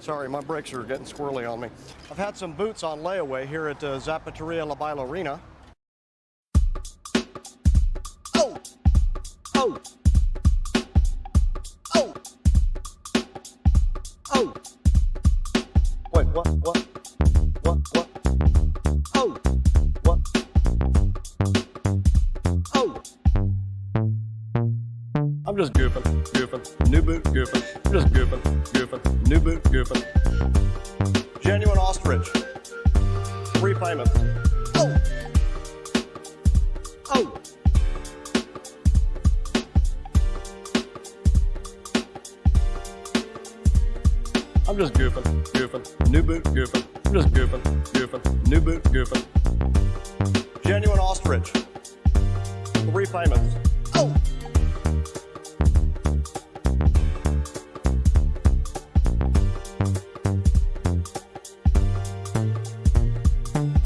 Sorry, my brakes are getting squirrely on me. I've had some boots on layaway here at Zapateria La Bailarina. Oh! Oh! Oh! Oh! Wait, what? What? What? Oh! What? Oh! I'm just goofing. New boot, goofing. Just goofing. New boot, goofing. Genuine ostrich. 3 payments. Oh! Oh! I'm just goofing. New boot, goofing. Just goofing. New boot, goofing. Genuine ostrich. 3 payments. Oh!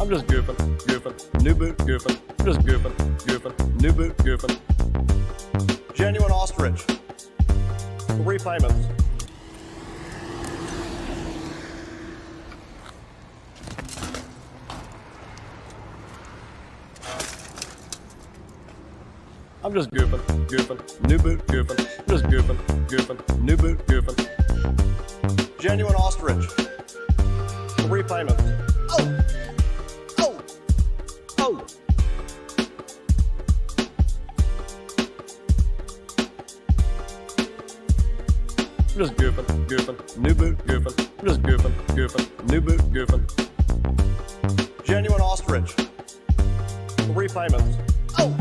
I'm just goofing. New boot, goofing. Just goofing. New boot, goofing. Genuine ostrich. 3 payments. I'm just goofing. New boot, goofing. Just goofing. New boot, goofing. Genuine ostrich. 3 payments. Oh! Oh! Oh! I'm just goofing. New boot, goofing. Just goofing. New boot, goofing. Genuine ostrich. 3 payments. Oh!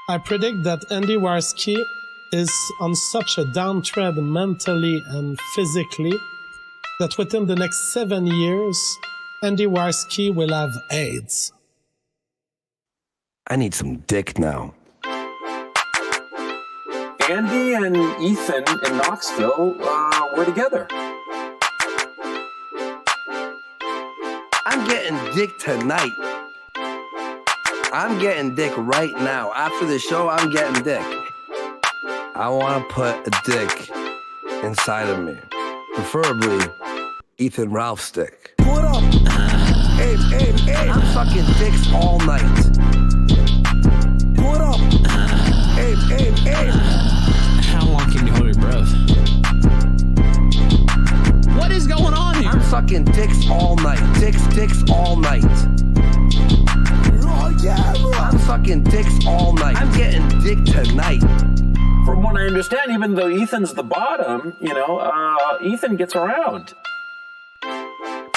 I predict that Andy Warski is on such a downtrend mentally and physically that within the next 7 years, Andy Warski will have AIDS. I need some dick now. Andy and Ethan in Knoxville were together. I'm getting dick tonight. I'm getting dick right now. After the show, I'm getting dick. I want to put a dick inside of me. Preferably Ethan Ralph's dick. What up? Hey. I'm fucking dicks all night. What up? Hey. How long can you hold your breath? What is going on here? I'm fucking dicks all night. Dicks all night. Oh, yeah, I'm fucking dicks all night. I'm getting dick tonight. From what I understand, even though Ethan's the bottom, Ethan gets around.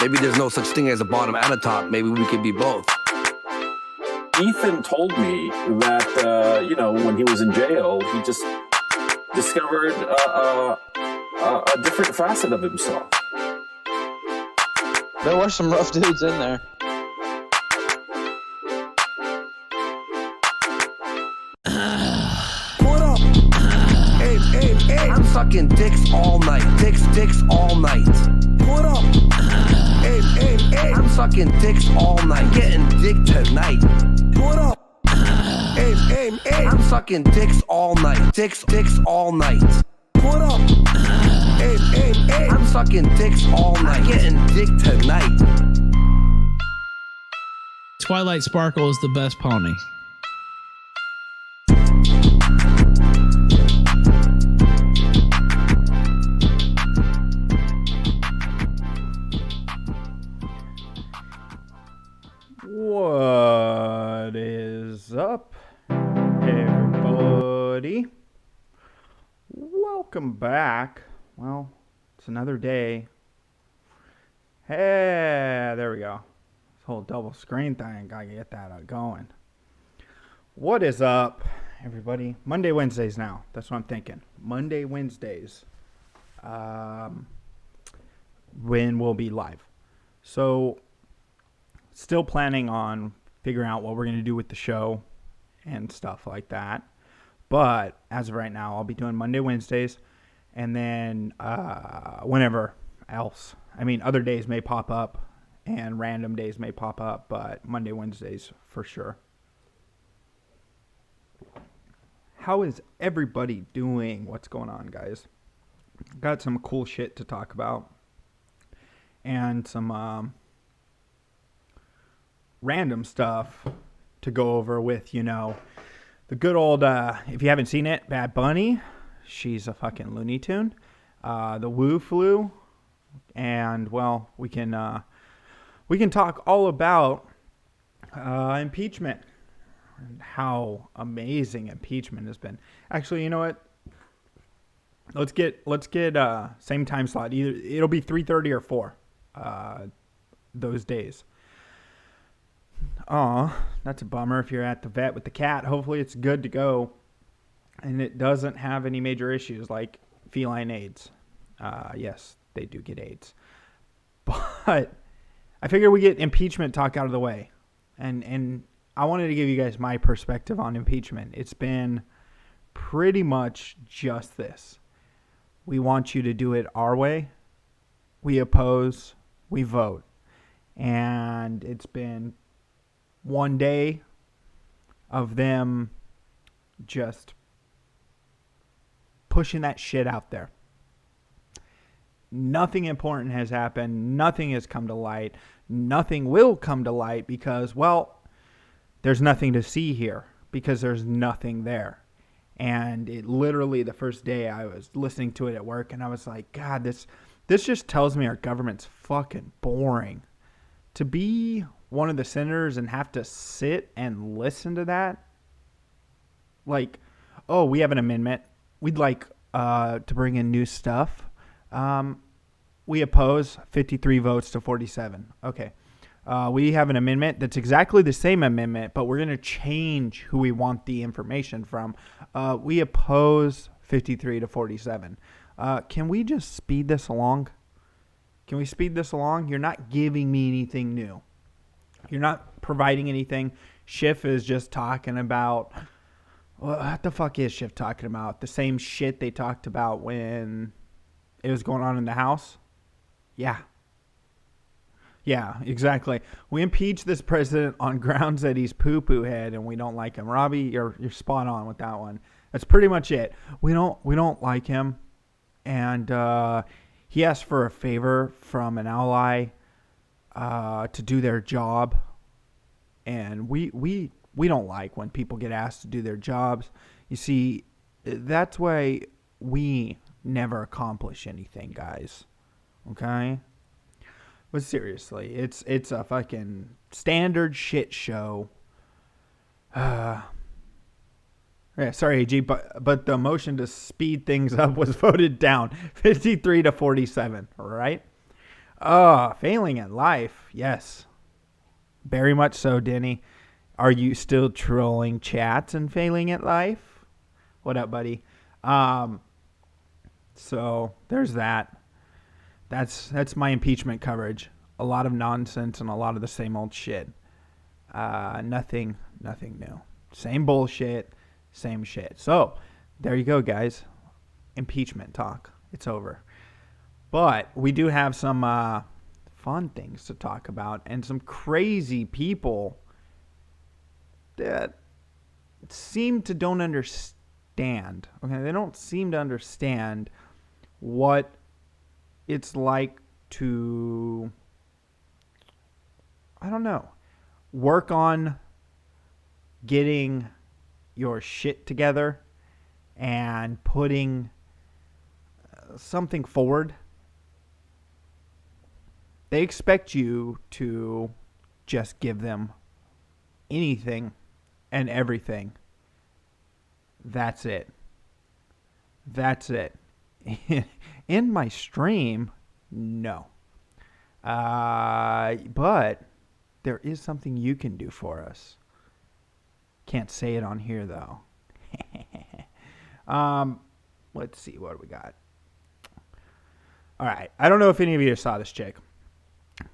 Maybe there's no such thing as a bottom and a top. Maybe we could be both. Ethan told me that, when he was in jail, he just discovered a different facet of himself. There were some rough dudes in there. What up? Hey. I'm fucking dicks all night. Dicks all night. What up? Hey. I'm fucking dicks all night. I'm getting dick tonight. What up? Hey. I'm fucking dicks all night. Dicks all night. What up? Hey. I'm fucking dicks all night. I'm getting dick tonight. Twilight Sparkle is the best pony. What is up, everybody? Welcome back. Well, it's another day. Hey, there we go. This whole double screen thing, gotta get that going. What is up, everybody? Monday, Wednesdays now. That's what I'm thinking. Monday, Wednesdays. When we'll be live. So, still planning on figuring out what we're going to do with the show and stuff like that. But as of right now, I'll be doing Monday, Wednesdays, and then whenever else. I mean, other days may pop up, and random days may pop up, but Monday, Wednesdays for sure. How is everybody doing? What's going on, guys? Got some cool shit to talk about, and some random stuff to go over with, the good old, if you haven't seen it, Bad Bunny. She's a fucking Looney Tune. The WuFlu. And, well, we can talk all about impeachment and how amazing impeachment has been. Actually, you know what? Let's get same time slot. Either it'll be 3:30 or 4 those days. Aw, that's a bummer if you're at the vet with the cat. Hopefully it's good to go and it doesn't have any major issues like feline AIDS. Yes, they do get AIDS. But I figure we get impeachment talk out of the way. And I wanted to give you guys my perspective on impeachment. It's been pretty much just this. We want you to do it our way. We oppose. We vote. And it's been one day of them just pushing that shit out there. Nothing important has happened. Nothing has come to light. Nothing will come to light because, well, there's nothing to see here because there's nothing there. And it literally, the first day I was listening to it at work and I was like, God, this just tells me our government's fucking boring. To be one of the senators and have to sit and listen to that, like, oh, we have an amendment. We'd like to bring in new stuff. We oppose 53 votes to 47. Okay. We have an amendment that's exactly the same amendment, but we're going to change who we want the information from. We oppose 53 to 47. Can we just speed this along? Can we speed this along? You're not giving me anything new. You're not providing anything. Schiff is just talking about, what the fuck is Schiff talking about? The same shit they talked about when it was going on in the House? Yeah, exactly. We impeach this president on grounds that he's poo-poo head and we don't like him. Robbie, you're spot on with that one. That's pretty much it. We don't like him. And he asked for a favor from an ally to do their job. And we don't like when people get asked to do their jobs. You see, that's why we never accomplish anything, guys. Okay? But seriously, it's a fucking standard shit show. Yeah, sorry, AG, but the motion to speed things up was voted down 53 to 47, right? Failing at life, yes. Very much so, Denny. Are you still trolling chats and failing at life? What up, buddy? So there's that. That's my impeachment coverage. A lot of nonsense and a lot of the same old shit. Nothing new. Same bullshit, same shit. So there you go, guys. Impeachment talk. It's over. But we do have some fun things to talk about and some crazy people that seem to don't understand. Okay, they don't seem to understand what it's like to, I don't know, work on getting your shit together and putting something forward. They expect you to just give them anything and everything. That's it. That's it. In my stream, no. But there is something you can do for us. Can't say it on here, though. Let's see. What do we got? All right. I don't know if any of you saw this chick.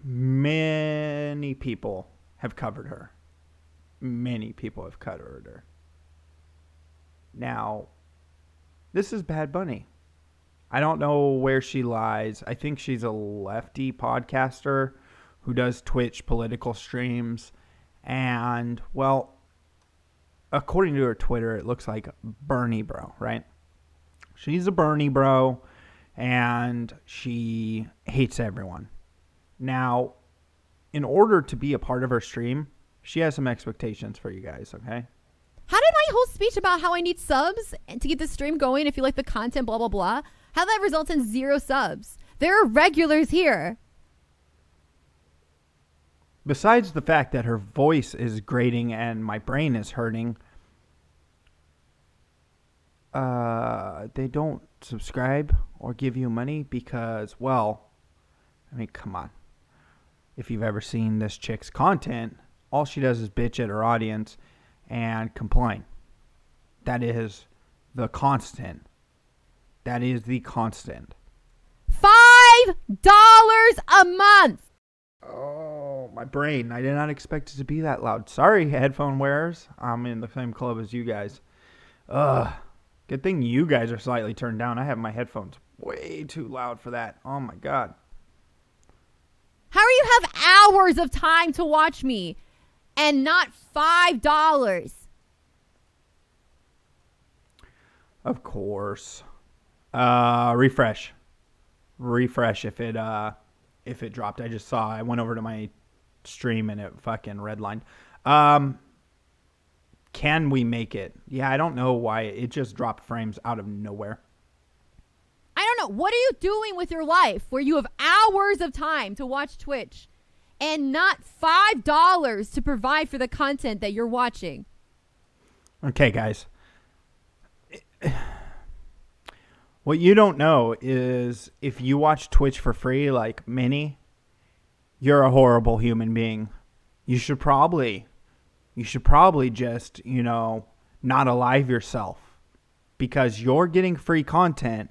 Many people have covered her. Many people have covered her. Now, this is Bad Bunny. I don't know where she lies. I think she's a lefty podcaster who does Twitch political streams. And, well, according to her Twitter, it looks like Bernie bro, right? She's a Bernie bro, and she hates everyone. Now, in order to be a part of her stream, she has some expectations for you guys, okay? How did my whole speech about how I need subs to keep the stream going, if you like the content, blah, blah, blah, how that results in 0 subs? There are regulars here. Besides the fact that her voice is grating and my brain is hurting, they don't subscribe or give you money because, well, I mean, come on. If you've ever seen this chick's content, all she does is bitch at her audience and complain. That is the constant. That is the constant. $5 a month. Oh, my brain. I did not expect it to be that loud. Sorry, headphone wearers. I'm in the same club as you guys. Good thing you guys are slightly turned down. I have my headphones way too loud for that. Oh, my God. How do you have hours of time to watch me and not $5? Of course. Refresh if it dropped. I just saw. I went over to my stream and it fucking redlined. Can we make it? Yeah, I don't know why it just dropped frames out of nowhere. I don't know. What are you doing with your life where you have hours of time to watch Twitch and not $5 to provide for the content that you're watching? Okay, guys. What you don't know is if you watch Twitch for free like Minnie, you're a horrible human being. You should probably just, not alive yourself because you're getting free content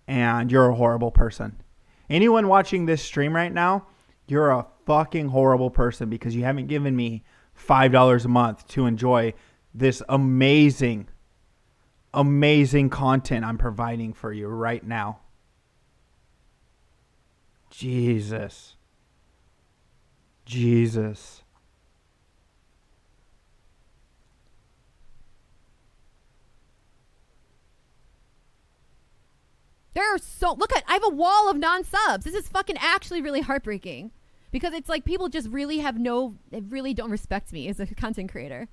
and you're a horrible person. Anyone watching this stream right now, you're a fucking horrible person because you haven't given me $5 a month to enjoy this amazing content I'm providing for you right now. Jesus. I have a wall of non-subs. This is fucking actually really heartbreaking because it's like people just really they really don't respect me as a content creator.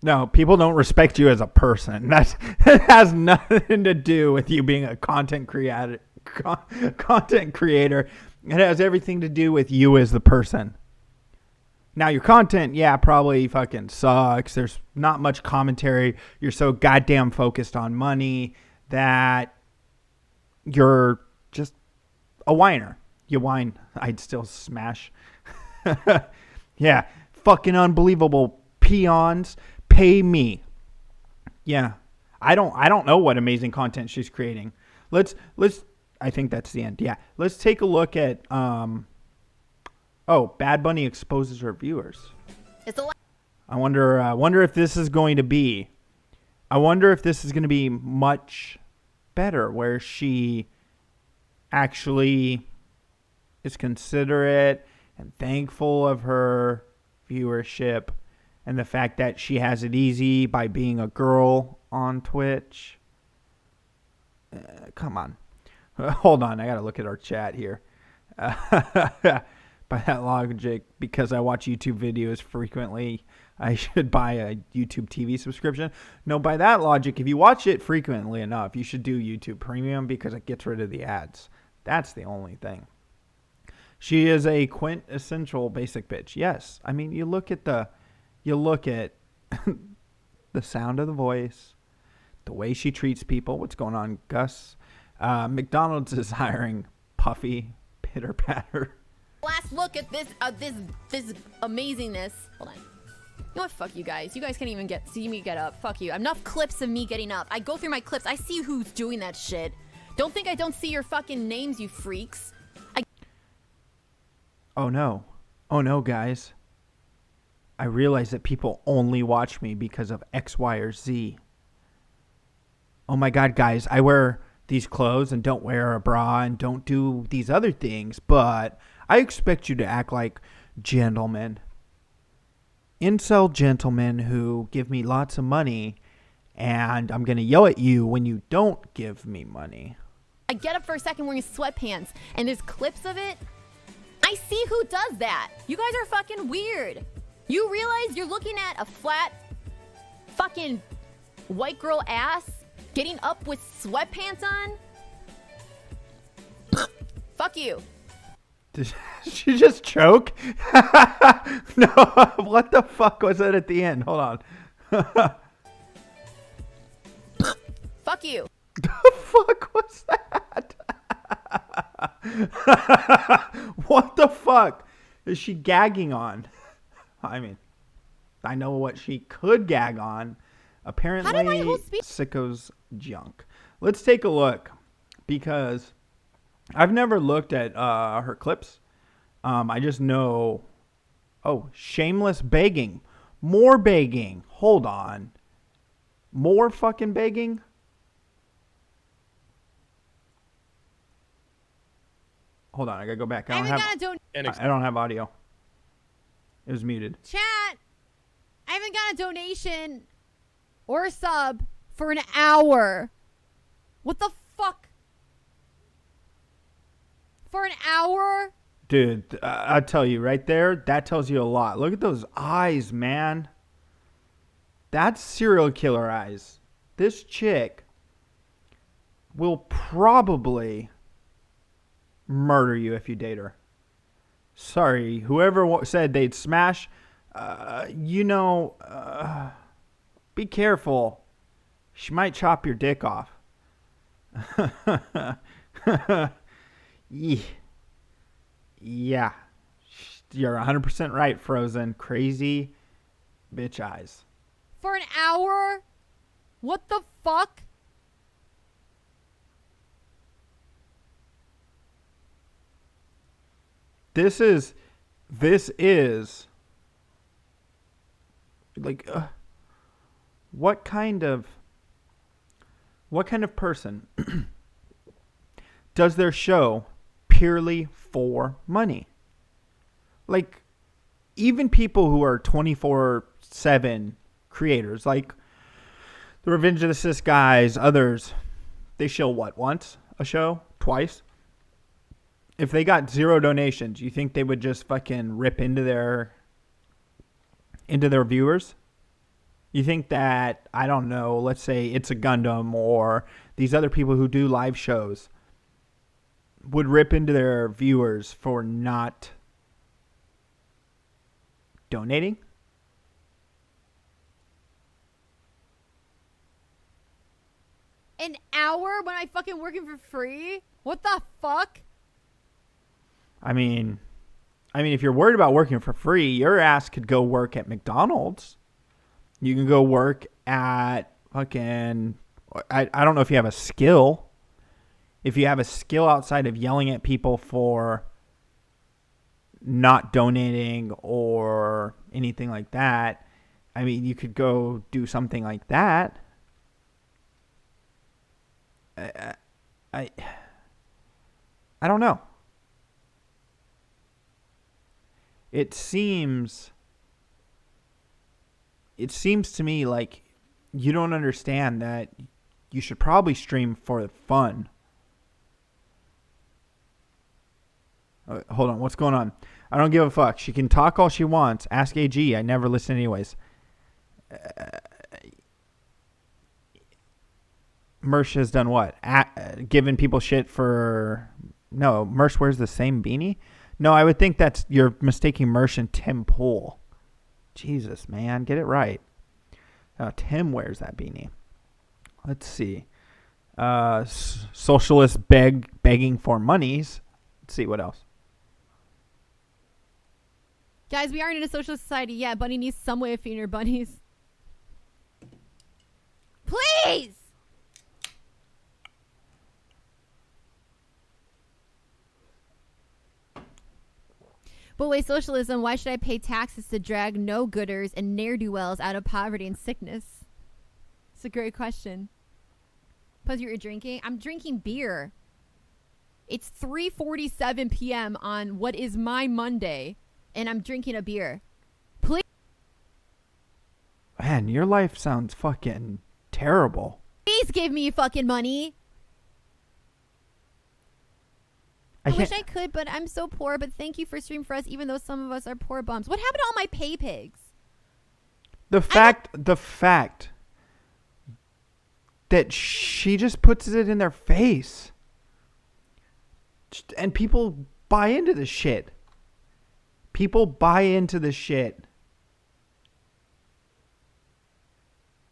No, people don't respect you as a person. That has nothing to do with you being a content creator. It has everything to do with you as the person. Now, your content, yeah, probably fucking sucks. There's not much commentary. You're so goddamn focused on money that you're just a whiner. You whine. I'd still smash. Yeah, fucking unbelievable peons. Pay me. Yeah. I don't know what amazing content she's creating. Let's I think that's the end. Yeah. Let's take a look at Bad Bunny exposes her viewers. I wonder if this is going to be much better where she actually is considerate and thankful of her viewership and the fact that she has it easy by being a girl on Twitch. Come on. Hold on. I got to look at our chat here. By that logic, because I watch YouTube videos frequently, I should buy a YouTube TV subscription. No, by that logic, if you watch it frequently enough, you should do YouTube Premium because it gets rid of the ads. That's the only thing. She is a quintessential basic bitch. Yes. I mean, you look at the sound of the voice, the way she treats people. What's going on, Gus? McDonald's is hiring Puffy Pitter Patter. Last look at this amazingness. Hold on. You know what? Fuck you guys. You guys can't even see me get up. Fuck you. Enough clips of me getting up. I go through my clips. I see who's doing that shit. Don't think I don't see your fucking names, you freaks. Oh no, guys. I realize that people only watch me because of X, Y, or Z. Oh my God, guys, I wear these clothes and don't wear a bra and don't do these other things, but I expect you to act like gentlemen. Incel gentlemen who give me lots of money, and I'm going to yell at you when you don't give me money. I get up for a second wearing sweatpants, and there's clips of it. I see who does that. You guys are fucking weird. You realize you're looking at a flat fucking white girl ass getting up with sweatpants on? Fuck you. Did she just choke? No, what the fuck was that at the end? Hold on. Fuck you. The fuck was that? What the fuck is she gagging on? I mean, I know what she could gag on. Apparently, sicko's junk. Let's take a look, because I've never looked at her clips. I just know. Oh, shameless begging. More begging. Hold on. More fucking begging? Hold on, I gotta go back. I don't have audio. It was muted. Chat, I haven't got a donation or a sub for an hour. What the fuck? For an hour? Dude, I'll tell you right there, that tells you a lot. Look at those eyes, man. That's serial killer eyes. This chick will probably murder you if you date her. Sorry, whoever said they'd smash, be careful. She might chop your dick off. Yeah. You're 100% right, Frozen. Crazy bitch eyes. For an hour? What the fuck? This is like what kind of person does their show purely for money? Like, even people who are 24/7 creators, like the Revenge of the Sis guys, others, they show what, once a show, twice? If they got 0 donations, you think they would just fucking rip into their viewers? You think that, I don't know, let's say It's a Gundam or these other people who do live shows would rip into their viewers for not donating? An hour when I fucking working for free? What the fuck? I mean, if you're worried about working for free, your ass could go work at McDonald's. You can go work at fucking, I don't know if you have a skill. If you have a skill outside of yelling at people for not donating or anything like that, I mean, you could go do something like that. I don't know. It seems to me like you don't understand that you should probably stream for fun. Hold on, what's going on? I don't give a fuck. She can talk all she wants. Ask AG. I never listen anyways. Mersh has done what? Given people shit for... No, Mersh wears the same beanie? No, I would think you're mistaking Mersh and Tim Pool. Jesus, man. Get it right. Tim wears that beanie. Let's see. Socialist begging for monies. Let's see what else. Guys, we aren't in a social society yet. Bunny needs some way of feeding her bunnies. Please! But wait, socialism, why should I pay taxes to drag no-gooders and ne'er-do-wells out of poverty and sickness? It's a great question. Plus, you're drinking? I'm drinking beer. It's 3:47 p.m. on what is my Monday, and I'm drinking a beer. Please Man, your life sounds fucking terrible. give me fucking money. I wish I could, but I'm so poor. But thank you for streaming for us, even though some of us are poor bums. What happened to all my pay pigs? The fact that she just puts it in their face. And people buy into the shit. People buy into the shit.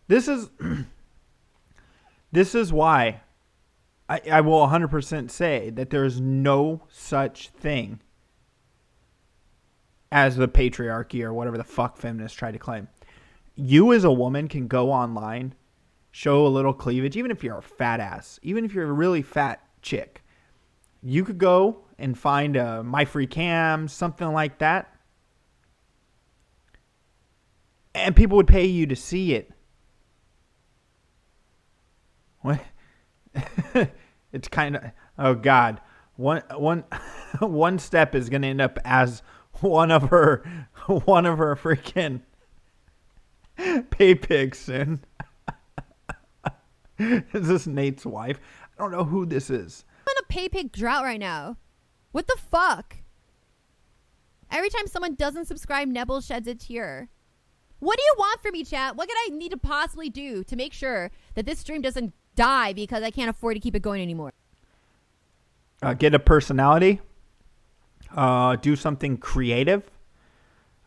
This is why I will 100% say that there is no such thing as the patriarchy or whatever the fuck feminists try to claim. You as a woman can go online, show a little cleavage, even if you're a fat ass, even if you're a really fat chick. You could go and find a My Free Cam, something like that, and people would pay you to see it. What? It's kind of, oh God, one step is going to end up as one of her freaking pay pigs soon. Is this Nate's wife? I don't know who this is. I'm in a pay pig drought right now. What the fuck? Every time someone doesn't subscribe, Nebel sheds a tear. What do you want from me, chat? What could I need to possibly do to make sure that this stream doesn't die because I can't afford to keep it going anymore? Get a personality. Do something creative.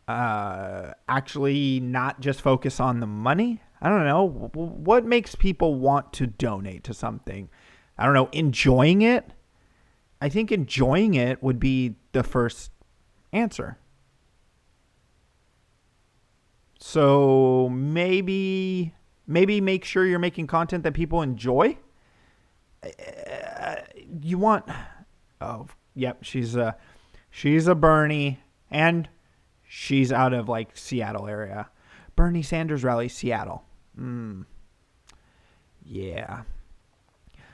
Actually not just focus on the money. I don't know. What makes people want to donate to something? I don't know. Enjoying it? I think enjoying it would be the first answer. So maybe make sure you're making content that people enjoy. You want... Oh, yep. She's a Bernie, and she's out of like Seattle area. Bernie Sanders rally, Seattle. Yeah.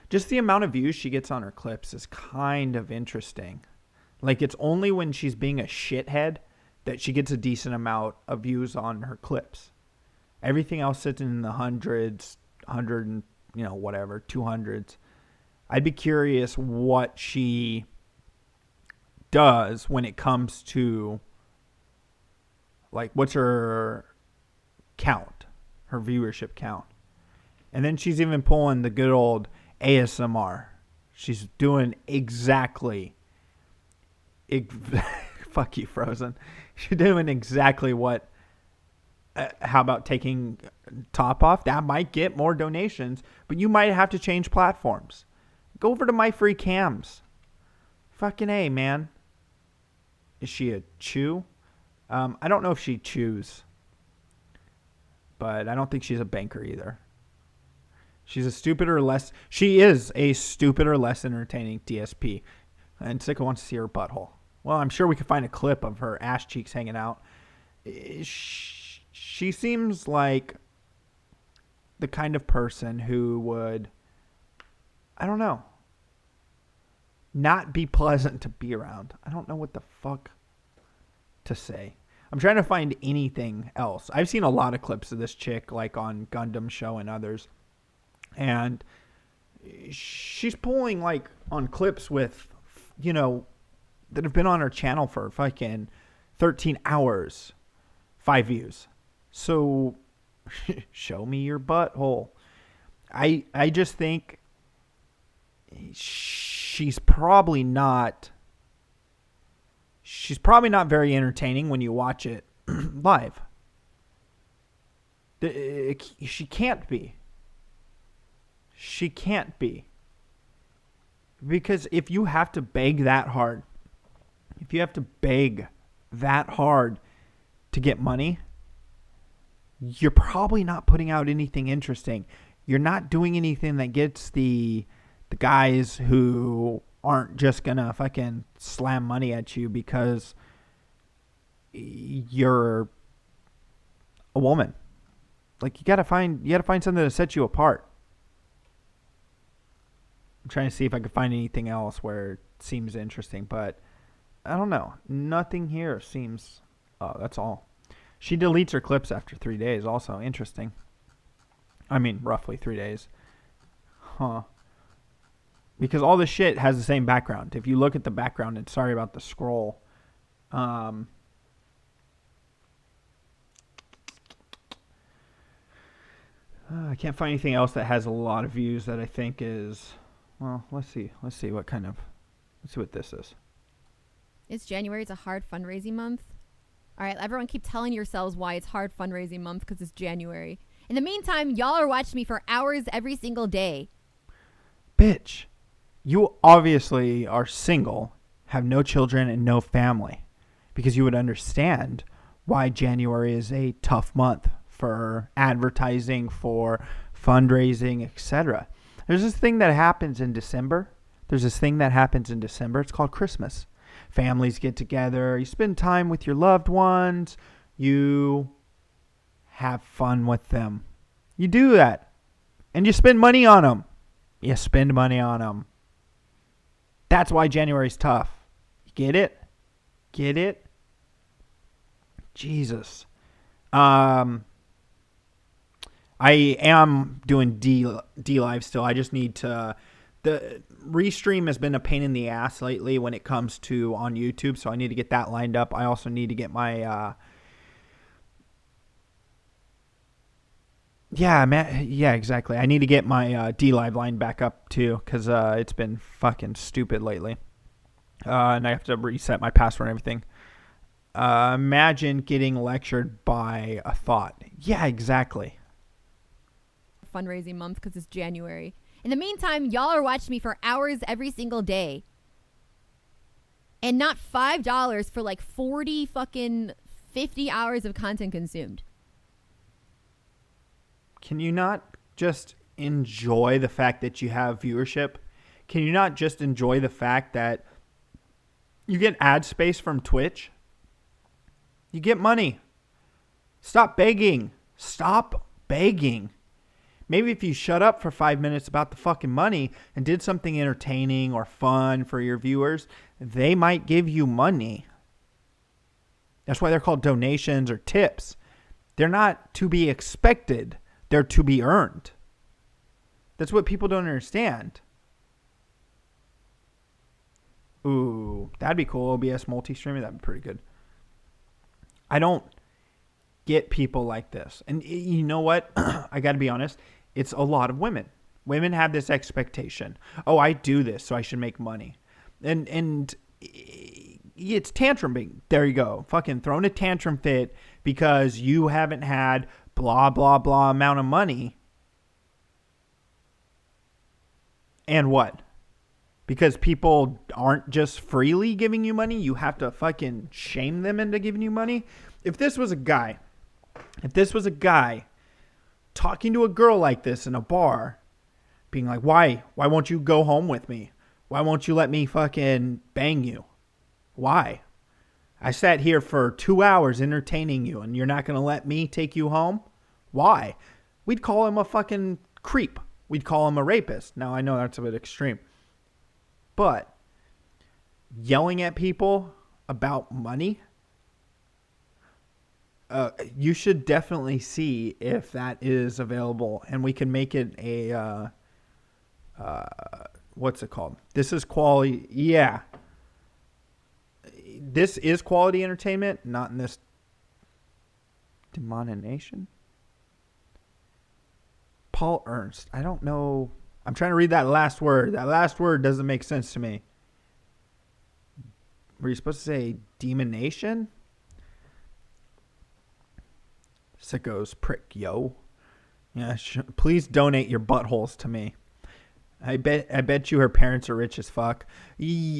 Just the amount of views she gets on her clips is kind of interesting. Like, it's only when she's being a shithead that she gets a decent amount of views on her clips. Everything else sits in the hundreds, 100 and, whatever, 200s. I'd be curious what she does when it comes to, like, what's her count, her viewership count. And then she's even pulling the good old ASMR. She's doing exactly... fuck you, Frozen. She's doing exactly what... how about taking top off? That might get more donations, but you might have to change platforms. Go over to My Free Cams. Fucking A, man. Is she a chew? I don't know if she chews. But I don't think she's a banker either. She is a stupid or less entertaining DSP. And Sicko wants to see her butthole. Well, I'm sure we could find a clip of her ass cheeks hanging out. She seems like the kind of person who would, I don't know, not be pleasant to be around. I don't know what the fuck to say. I'm trying to find anything else. I've seen a lot of clips of this chick, like on Gundam Show and others. And she's pulling, like, on clips with, that have been on her channel for fucking 13 hours, 5 views. So, show me your butthole. I just think she's probably not very entertaining when you watch it live. She can't be. She can't be. Because if you have to beg that hard, to get money, you're probably not putting out anything interesting. You're not doing anything that gets the guys who aren't just gonna fucking slam money at you because you're a woman. Like you gotta find something to set you apart. I'm trying to see if I could find anything else where it seems interesting, but I don't know. Nothing here seems. Oh, that's all. She deletes her clips after 3 days. Also interesting. I mean, roughly 3 days. Huh. Because all this shit has the same background. If you look at the background, and sorry about the scroll. I can't find anything else that has a lot of views that I think is. Well, let's see. Let's see what this is. It's January. It's a hard fundraising month. All right, everyone keep telling yourselves why it's hard fundraising month because it's January. In the meantime, y'all are watching me for hours every single day. Bitch, you obviously are single, have no children, and no family. Because you would understand why January is a tough month for advertising, for fundraising, etc. There's this thing that happens in December. It's called Christmas. Families get together. You spend time with your loved ones. You have fun with them. You do that. And you spend money on them. That's why January's tough. You get it? Get it? Jesus. I am doing D live still. I just need to. The restream has been a pain in the ass lately when it comes to on YouTube, so I need to get that lined up. I also need to get my yeah, exactly. I need to get my D live line back up too, because it's been fucking stupid lately, and I have to reset my password and everything. Imagine getting lectured by a thought. Yeah, exactly. Fundraising month because it's January. In the meantime, y'all are watching me for hours every single day. And not $5 for like 40 fucking 50 hours of content consumed. Can you not just enjoy the fact that you have viewership? Can you not just enjoy the fact that you get ad space from Twitch? You get money. Stop begging. Maybe if you shut up for 5 minutes about the fucking money and did something entertaining or fun for your viewers, they might give you money. That's why they're called donations or tips. They're not to be expected. They're to be earned. That's what people don't understand. Ooh, that'd be cool. OBS multi-streaming, that'd be pretty good. I don't get people like this. And you know what? I got to be honest. It's a lot of women. Women have this expectation. Oh, I do this, so I should make money. And it's tantruming. There you go. Fucking throwing a tantrum fit because you haven't had blah, blah, blah amount of money. And what? Because people aren't just freely giving you money. You have to fucking shame them into giving you money. If this was a guy talking to a girl like this in a bar, being like, why won't you go home with me? Why won't you let me fucking bang you? Why? I sat here for 2 hours entertaining you and you're not going to let me take you home? Why? We'd call him a fucking creep. We'd call him a rapist. Now, I know that's a bit extreme. But yelling at people about money, you should definitely see if that is available, and we can make it a what's it called? This is quality. Yeah, this is quality entertainment, not in this demonization. Paul Ernst. I don't know. I'm trying to read that last word. That last word doesn't make sense to me. Were you supposed to say demonation? Sickos prick, yo. Yeah, please donate your buttholes to me. I bet you her parents are rich as fuck.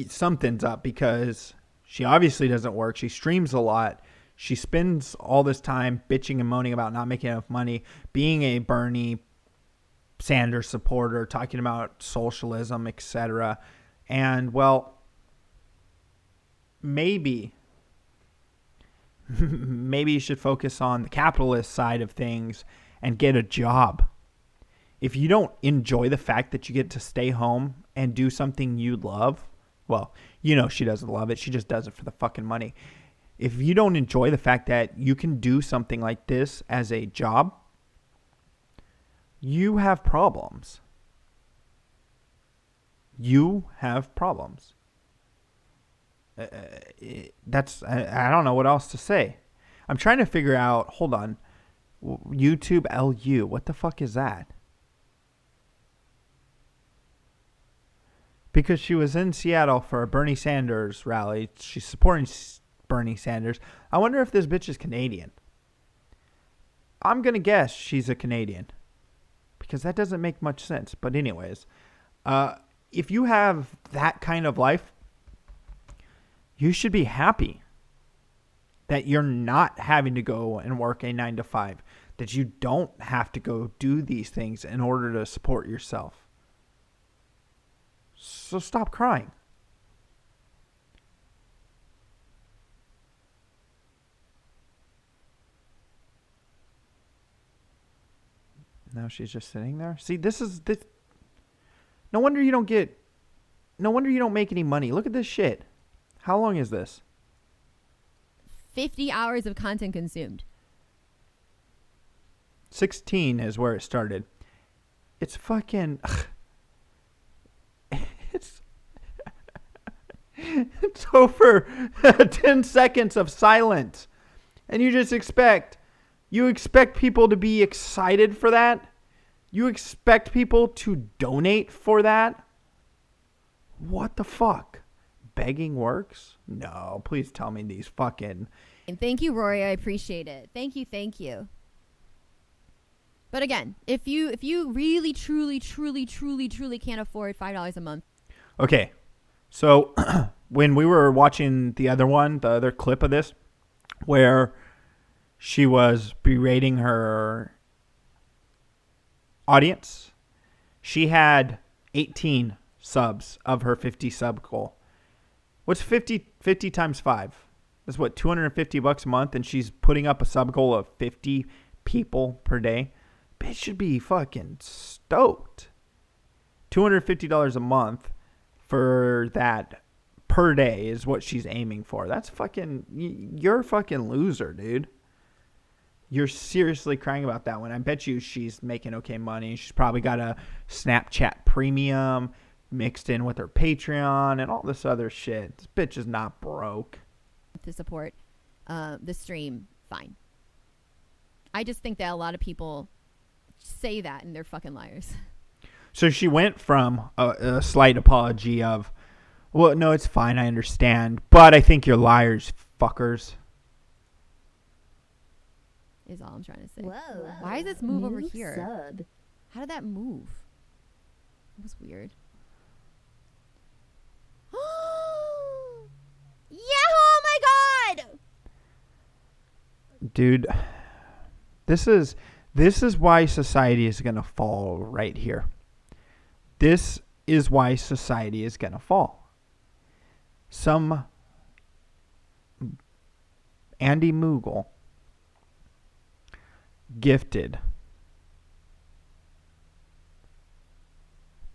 Something's up because she obviously doesn't work. She streams a lot. She spends all this time bitching and moaning about not making enough money, being a Bernie Sanders supporter, talking about socialism, etc. And well, maybe maybe you should focus on the capitalist side of things and get a job. If you don't enjoy the fact that you get to stay home and do something you love, well, you know she doesn't love it. She just does it for the fucking money. If you don't enjoy the fact that you can do something like this as a job, you have problems. You have problems. I don't know what else to say. I'm trying to figure out, hold on, YouTube LU, what the fuck is that? Because she was in Seattle for a Bernie Sanders rally. She's supporting Bernie Sanders. I wonder if this bitch is Canadian. I'm going to guess she's a Canadian. Because that doesn't make much sense. But anyways, if you have that kind of life, you should be happy that you're not having to go and work a 9-to-5. That you don't have to go do these things in order to support yourself. So stop crying. Now she's just sitting there. See, this. No wonder you don't make any money. Look at this shit. How long is this? 50 hours of content consumed. 16 is where it started. It's fucking... It's over 10 seconds of silence. And you just expect people to be excited for that? You expect people to donate for that? What the fuck? Begging works? No, please tell me these fucking... And thank you, Rory. I appreciate it. Thank you. But again, if you really, truly can't afford $5 a month. Okay, so when we were watching the other clip of this, where she was berating her audience, she had 18 subs of her 50 sub goal. What's 50 times 5? That's what, $250 a month, and she's putting up a sub goal of 50 people per day. Bitch should be fucking stoked. $250 a month for that per day is what she's aiming for. That's fucking... You're a fucking loser, dude. You're seriously crying about that one. I bet you she's making okay money. She's probably got a Snapchat premium mixed in with her Patreon and all this other shit. This bitch is not broke. To support the stream, fine. I just think that a lot of people say that and they're fucking liars. So she went from a slight apology of, well, no, it's fine, I understand, but I think you're liars, fuckers. Is all I'm trying to say. Whoa. Why does this move over New here? Sub. How did that move? It was weird. Yeah, oh my god! Dude, this is why society is going to fall right here. This is why society is going to fall. Some Andy Moogle gifted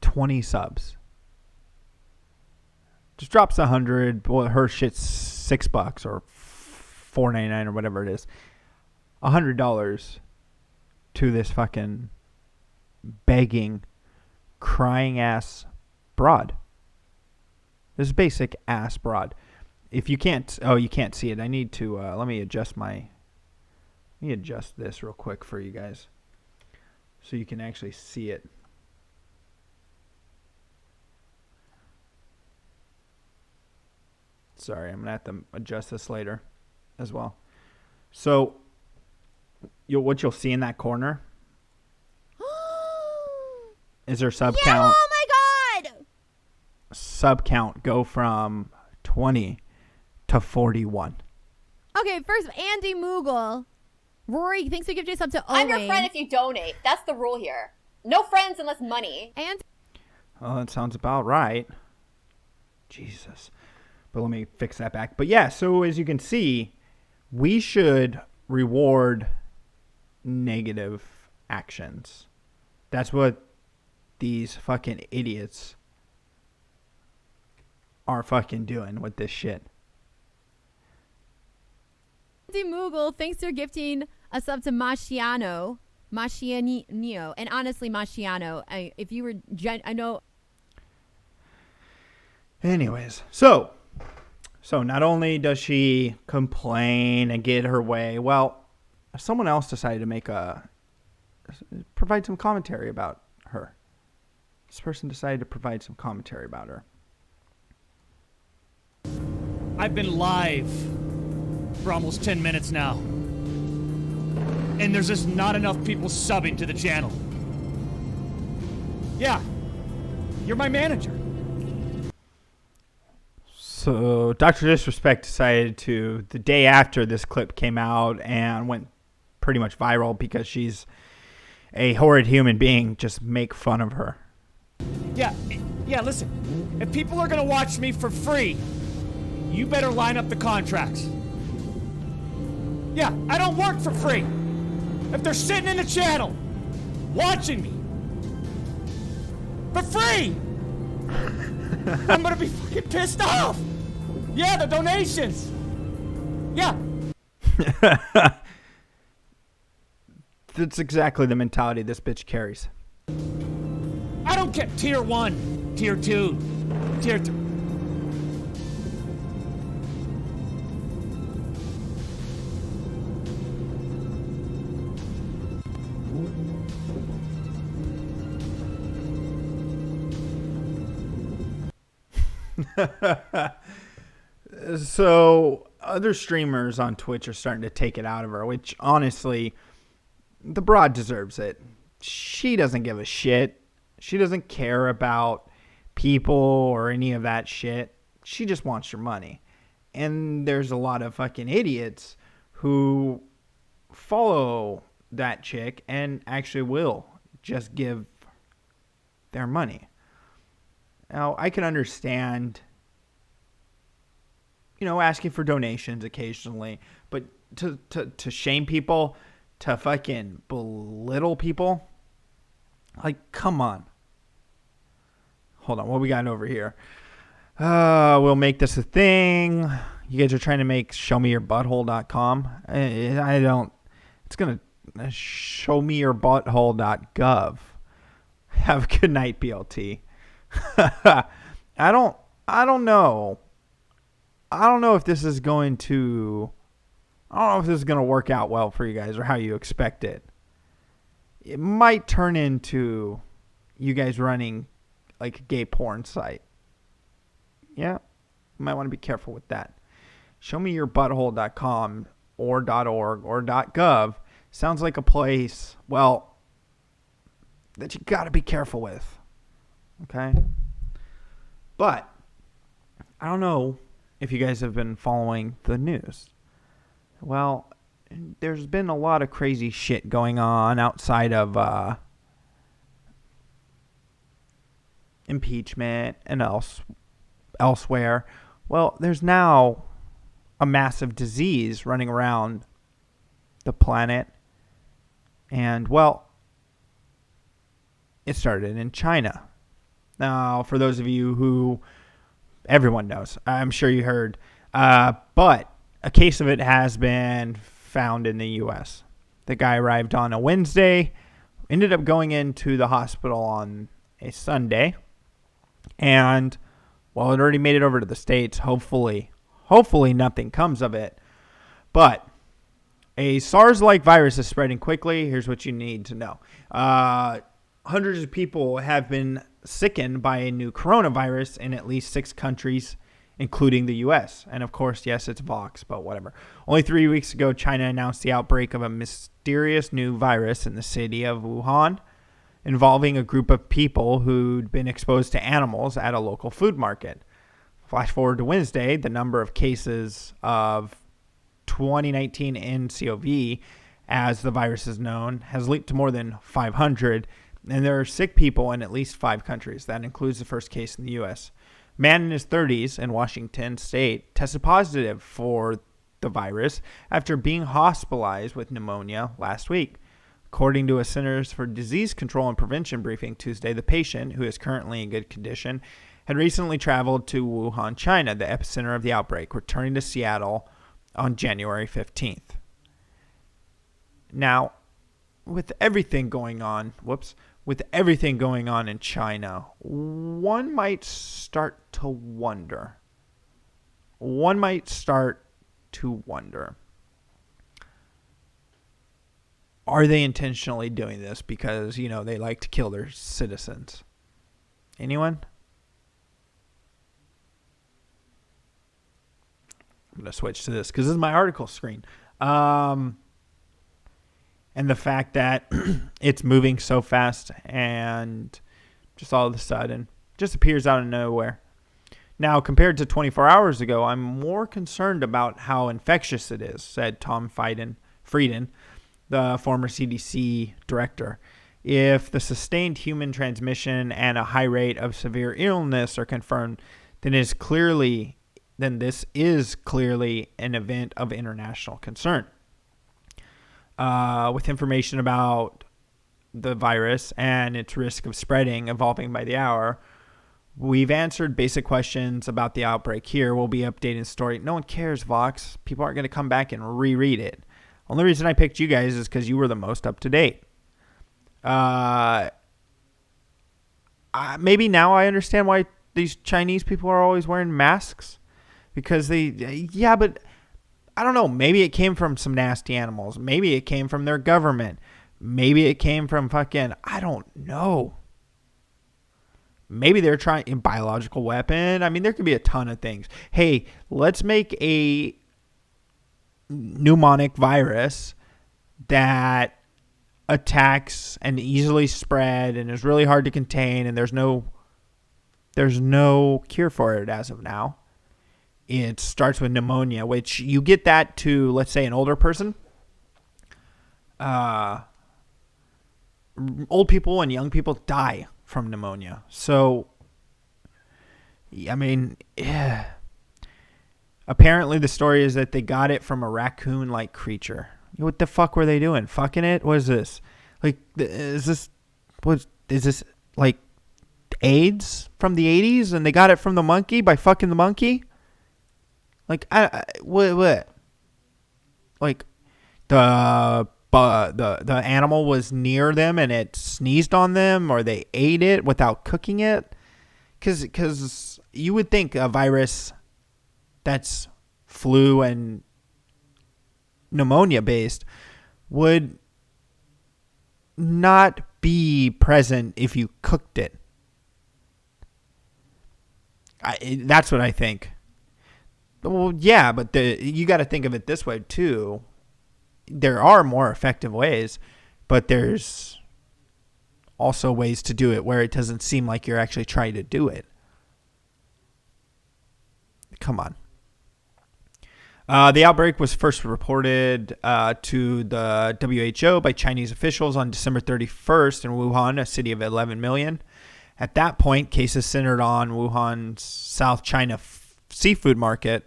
20 subs. Just drops 100. Well, her shit's $6 or $4.99 or whatever it is. $100 to this fucking begging, crying ass broad. This basic ass broad. If you can't, you can't see it. I need to. Let me adjust this real quick for you guys, so you can actually see it. Sorry, I'm gonna have to adjust this later, as well. So, what you'll see in that corner is her sub count. Oh my god! Sub count go from 20 to 41. Okay, first Andy Moogle. Rory, thanks for giving a sub to Owen. I'm your friend if you donate. That's the rule here. No friends unless money. And Oh, that sounds about right. Jesus. But let me fix that back. But yeah, so as you can see, we should reward negative actions. That's what these fucking idiots are fucking doing with this shit. Moogle, thanks for gifting a sub to Masciano. Mascianio. And honestly, Masciano, if you were... I know... Anyways, so not only does she complain and get her way, well, someone else decided to provide some commentary about her. This person decided to provide some commentary about her. I've been live for almost 10 minutes now. And there's just not enough people subbing to the channel. Yeah, you're my manager. So Dr. Disrespect decided to, the day after this clip came out and went pretty much viral because she's a horrid human being, just make fun of her. Yeah, listen. If people are gonna watch me for free, you better line up the contracts. Yeah, I don't work for free. If they're sitting in the channel, watching me for free, I'm gonna be fucking pissed off. Yeah, the donations. Yeah. That's exactly the mentality this bitch carries. I don't get tier 1, tier 2, tier 3. So other streamers on Twitch are starting to take it out of her, which honestly, the broad deserves it. She doesn't give a shit. She doesn't care about people or any of that shit. She just wants your money. And there's a lot of fucking idiots who follow that chick and actually will just give their money. Now, I can understand, asking for donations occasionally, but to shame people, to fucking belittle people, like, come on. Hold on, what we got over here? We'll make this a thing. You guys are trying to make showmeyourbutthole.com. It's going to showmeyourbutthole.gov. Have a good night, BLT. I don't know. I don't know if this is going to work out well for you guys or how you expect it. It might turn into you guys running like a gay porn site. Yeah, you might want to be careful with that. Showmeyourbutthole.com or .org or .gov sounds like a place, well, that you got to be careful with. Okay? But I don't know if you guys have been following the news. Well, there's been a lot of crazy shit going on outside of impeachment and elsewhere. Well, there's now a massive disease running around the planet. And, well, it started in China. Now, for those of you who everyone knows, I'm sure you heard, but a case of it has been found in the U.S. The guy arrived on a Wednesday, ended up going into the hospital on a Sunday, and, well, it already made it over to the States. Hopefully nothing comes of it. But a SARS-like virus is spreading quickly. Here's what you need to know. Hundreds of people have been sickened by a new coronavirus in at least 6 countries, including the U.S. And, of course, yes, it's Vox, but whatever. Only 3 weeks ago, China announced the outbreak of a mysterious new virus in the city of Wuhan, involving a group of people who'd been exposed to animals at a local food market. Flash forward to Wednesday, the number of cases of 2019 nCoV, as the virus is known, has leaped to more than 500, and there are sick people in at least 5 countries. That includes the first case in the U.S. Man in his 30s in Washington State tested positive for the the virus after being hospitalized with pneumonia last week. According to a Centers for Disease Control and Prevention briefing Tuesday, the patient, who is currently in good condition, had recently traveled to Wuhan, China, the epicenter of the outbreak, returning to Seattle on January 15th. Now, with everything going on in China, one might start to wonder. Are they intentionally doing this because, they like to kill their citizens? Anyone? I'm going to switch to this because this is my article screen. And the fact that it's moving so fast and just all of a sudden just appears out of nowhere. Now, compared to 24 hours ago, I'm more concerned about how infectious it is, said Tom Frieden, the former CDC director. If the sustained human transmission and a high rate of severe illness are confirmed, then this is clearly an event of international concern. With information about the virus and its risk of spreading evolving by the hour, we've answered basic questions about the outbreak here. We'll be updating the story. No one cares, Vox. People aren't going to come back and reread it. Only reason I picked you guys is because you were the most up to date. Maybe now I understand why these Chinese people are always wearing masks. Because but I don't know. Maybe it came from some nasty animals. Maybe it came from their government. Maybe it came from I don't know. Maybe they're trying a biological weapon. I mean, there could be a ton of things. Hey, let's make a pneumonic virus that attacks and easily spread and is really hard to contain, and there's no cure for it as of now. It starts with pneumonia, which you get that to, let's say, an older person. Old people and young people die from pneumonia. So, I mean, apparently the story is that they got it from a raccoon-like creature. What the fuck were they doing? Fucking it? What is this? Is this like AIDS from the 80s and they got it from the monkey by fucking the monkey? What? Like the animal was near them and it sneezed on them, or they ate it without cooking it? Because you would think a virus that's flu and pneumonia based would not be present if you cooked it. That's what I think. Well, yeah, but you got to think of it this way too. There are more effective ways, but there's also ways to do it where it doesn't seem like you're actually trying to do it. Come on. The outbreak was first reported to the WHO by Chinese officials on December 31st in Wuhan, a city of 11 million. At that point, cases centered on Wuhan's South China seafood market.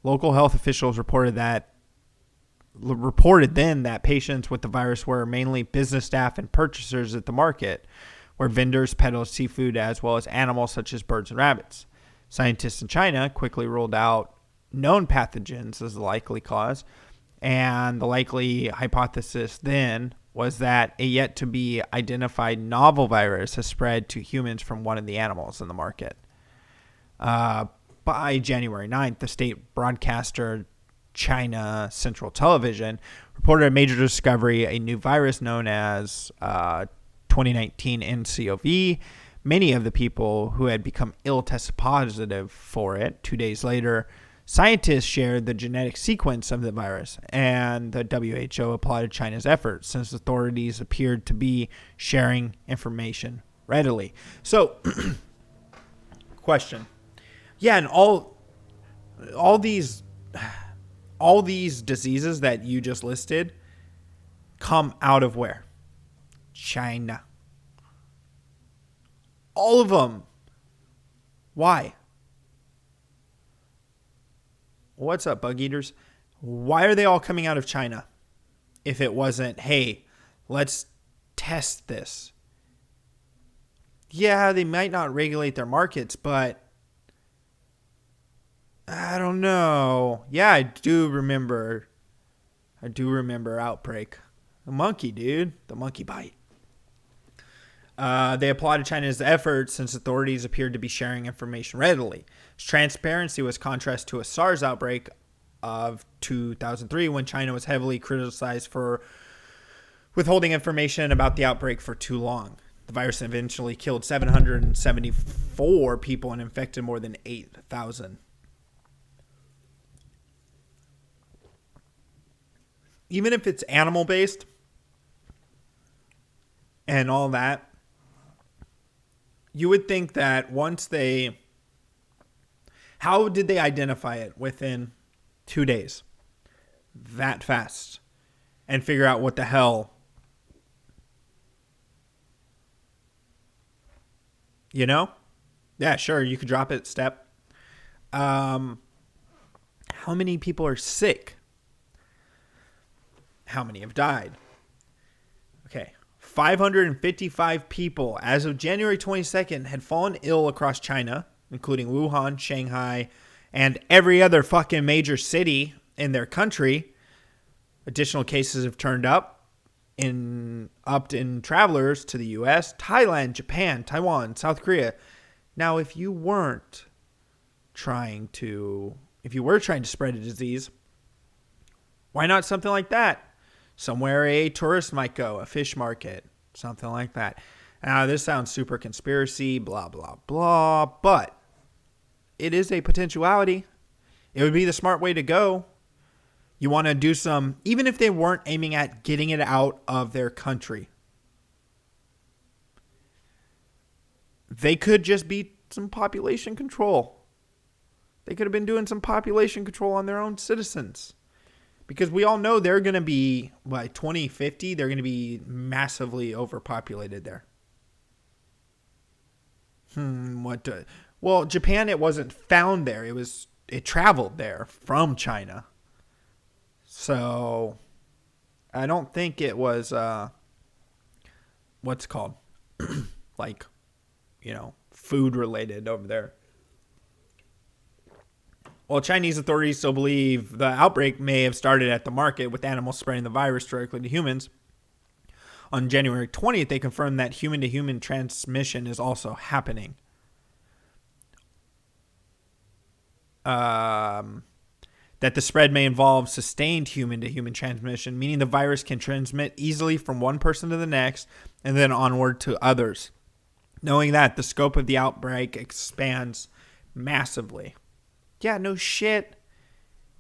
Local health officials reported then that patients with the virus were mainly business staff and purchasers at the market, where vendors peddled seafood as well as animals such as birds and rabbits. Scientists in China quickly ruled out known pathogens as the likely cause, and the likely hypothesis then was that a yet to be identified novel virus has spread to humans from one of the animals in the market. By January 9th, the state broadcaster China Central Television reported a major discovery, a new virus known as 2019 nCoV. Many of the people who had become ill tested positive for it. 2 days later, scientists shared the genetic sequence of the virus, and the WHO applauded China's efforts since authorities appeared to be sharing information readily. So, question. Yeah, and all these diseases that you just listed come out of where? China. All of them. Why? What's up, bug eaters? Why are they all coming out of China if it wasn't, hey, let's test this? Yeah, they might not regulate their markets, but I don't know. Yeah, I do remember Outbreak. The monkey, dude. The monkey bite. They applauded China's efforts since authorities appeared to be sharing information readily. Transparency was contrast to a SARS outbreak of 2003 when China was heavily criticized for withholding information about the outbreak for too long. The virus eventually killed 774 people and infected more than 8,000. Even if it's animal-based and all that, you would think that once they... How did they identify it within 2 days? That fast. And figure out what the hell... You know? Yeah, sure, you could drop it step. How many people are sick? How many have died? Okay. 555 people as of January 22nd had fallen ill across China, including Wuhan, Shanghai, and every other fucking major city in their country. Additional cases have turned up in travelers to the US, Thailand, Japan, Taiwan, South Korea. Now, if you were trying to spread a disease, why not something like that? Somewhere a tourist might go, a fish market, something like that. Now, this sounds super conspiracy, blah, blah, blah, but it is a potentiality. It would be the smart way to go. You want to do some, even if they weren't aiming at getting it out of their country, they could just be some population control. They could have been doing some population control on their own citizens. Because we all know they're going to be, by 2050, they're going to be massively overpopulated there. Well, Japan, it wasn't found there. It traveled there from China. So, I don't think it was, what's it called? Like, food related over there. Well, Chinese authorities still believe the outbreak may have started at the market, with animals spreading the virus directly to humans. On January 20th, they confirmed that human-to-human transmission is also happening. That the spread may involve sustained human-to-human transmission, meaning the virus can transmit easily from one person to the next and then onward to others. Knowing that, the scope of the outbreak expands massively. Yeah, no shit.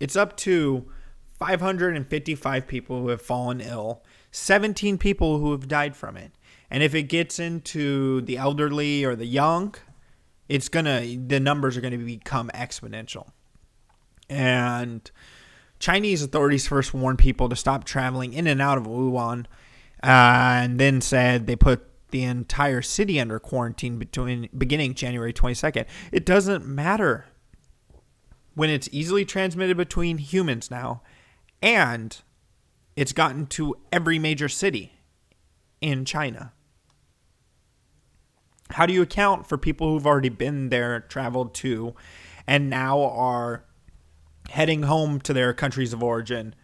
It's up to 555 people who have fallen ill, 17 people who have died from it. And if it gets into the elderly or the young, the numbers are going to become exponential. And Chinese authorities first warned people to stop traveling in and out of Wuhan, and then said they put the entire city under quarantine beginning January 22nd. It doesn't matter when it's easily transmitted between humans now, and it's gotten to every major city in China. How do you account for people who've already been there, traveled to, and now are heading home to their countries of origin?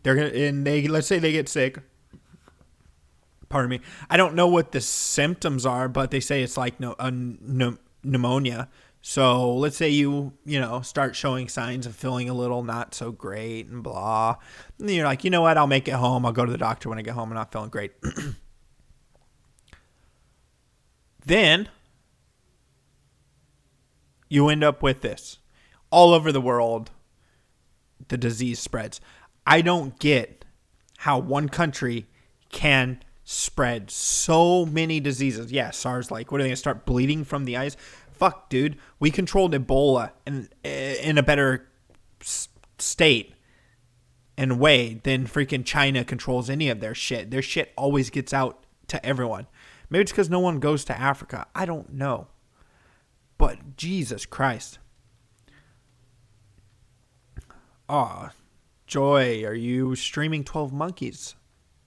Let's say they get sick. Pardon me. I don't know what the symptoms are, but they say it's like pneumonia. So let's say you start showing signs of feeling a little not so great and blah. And you're like, you know what? I'll make it home. I'll go to the doctor when I get home. I'm not feeling great. Then you end up with this. All over the world, the disease spreads. I don't get how one country can spread so many diseases. Yeah, SARS, what are they going to start bleeding from the eyes? Fuck, dude. We controlled Ebola in a better state and way than freaking China controls any of their shit. Their shit always gets out to everyone. Maybe it's because no one goes to Africa. I don't know. But Jesus Christ. Joy, are you streaming 12 Monkeys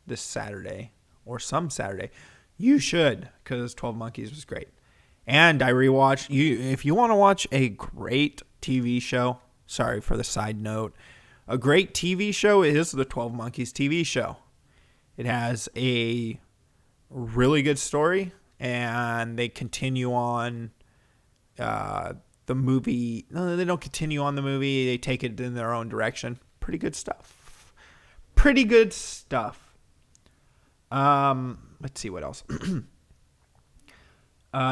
this Saturday or some Saturday? You should, because 12 Monkeys was great. And I rewatched if you want to watch a great TV show, sorry for the side note, a great TV show is the 12 Monkeys TV show. It has a really good story, and they continue on the movie. No, they don't continue on the movie. They take it in their own direction. Pretty good stuff. Pretty good stuff. Let's see what else.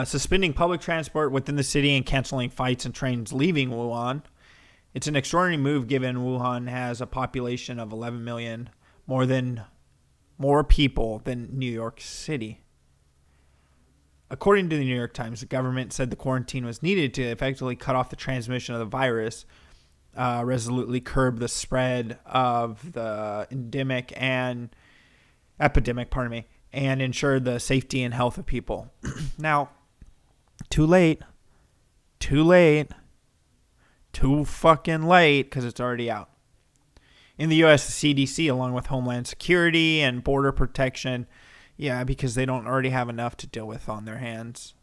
Suspending public transport within the city and canceling flights and trains leaving Wuhan. It's an extraordinary move given Wuhan has a population of 11 million, more people than New York City. According to the New York Times, the government said the quarantine was needed to effectively cut off the transmission of the virus, resolutely curb the spread of the epidemic, and ensure the safety and health of people. Now, too fucking late, because it's already out. In the U.S., the CDC, along with Homeland Security and Border Protection, because they don't already have enough to deal with on their hands,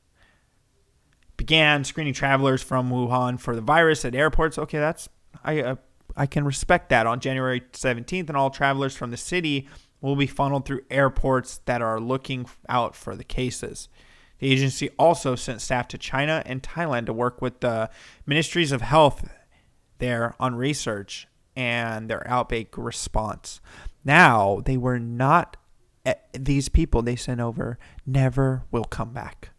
began screening travelers from Wuhan for the virus at airports. Okay, I can respect that. On January 17th, and all travelers from the city will be funneled through airports that are looking out for the cases. The agency also sent staff to China and Thailand to work with the ministries of health there on research and their outbreak response. Now, they were not, these people they sent over never will come back.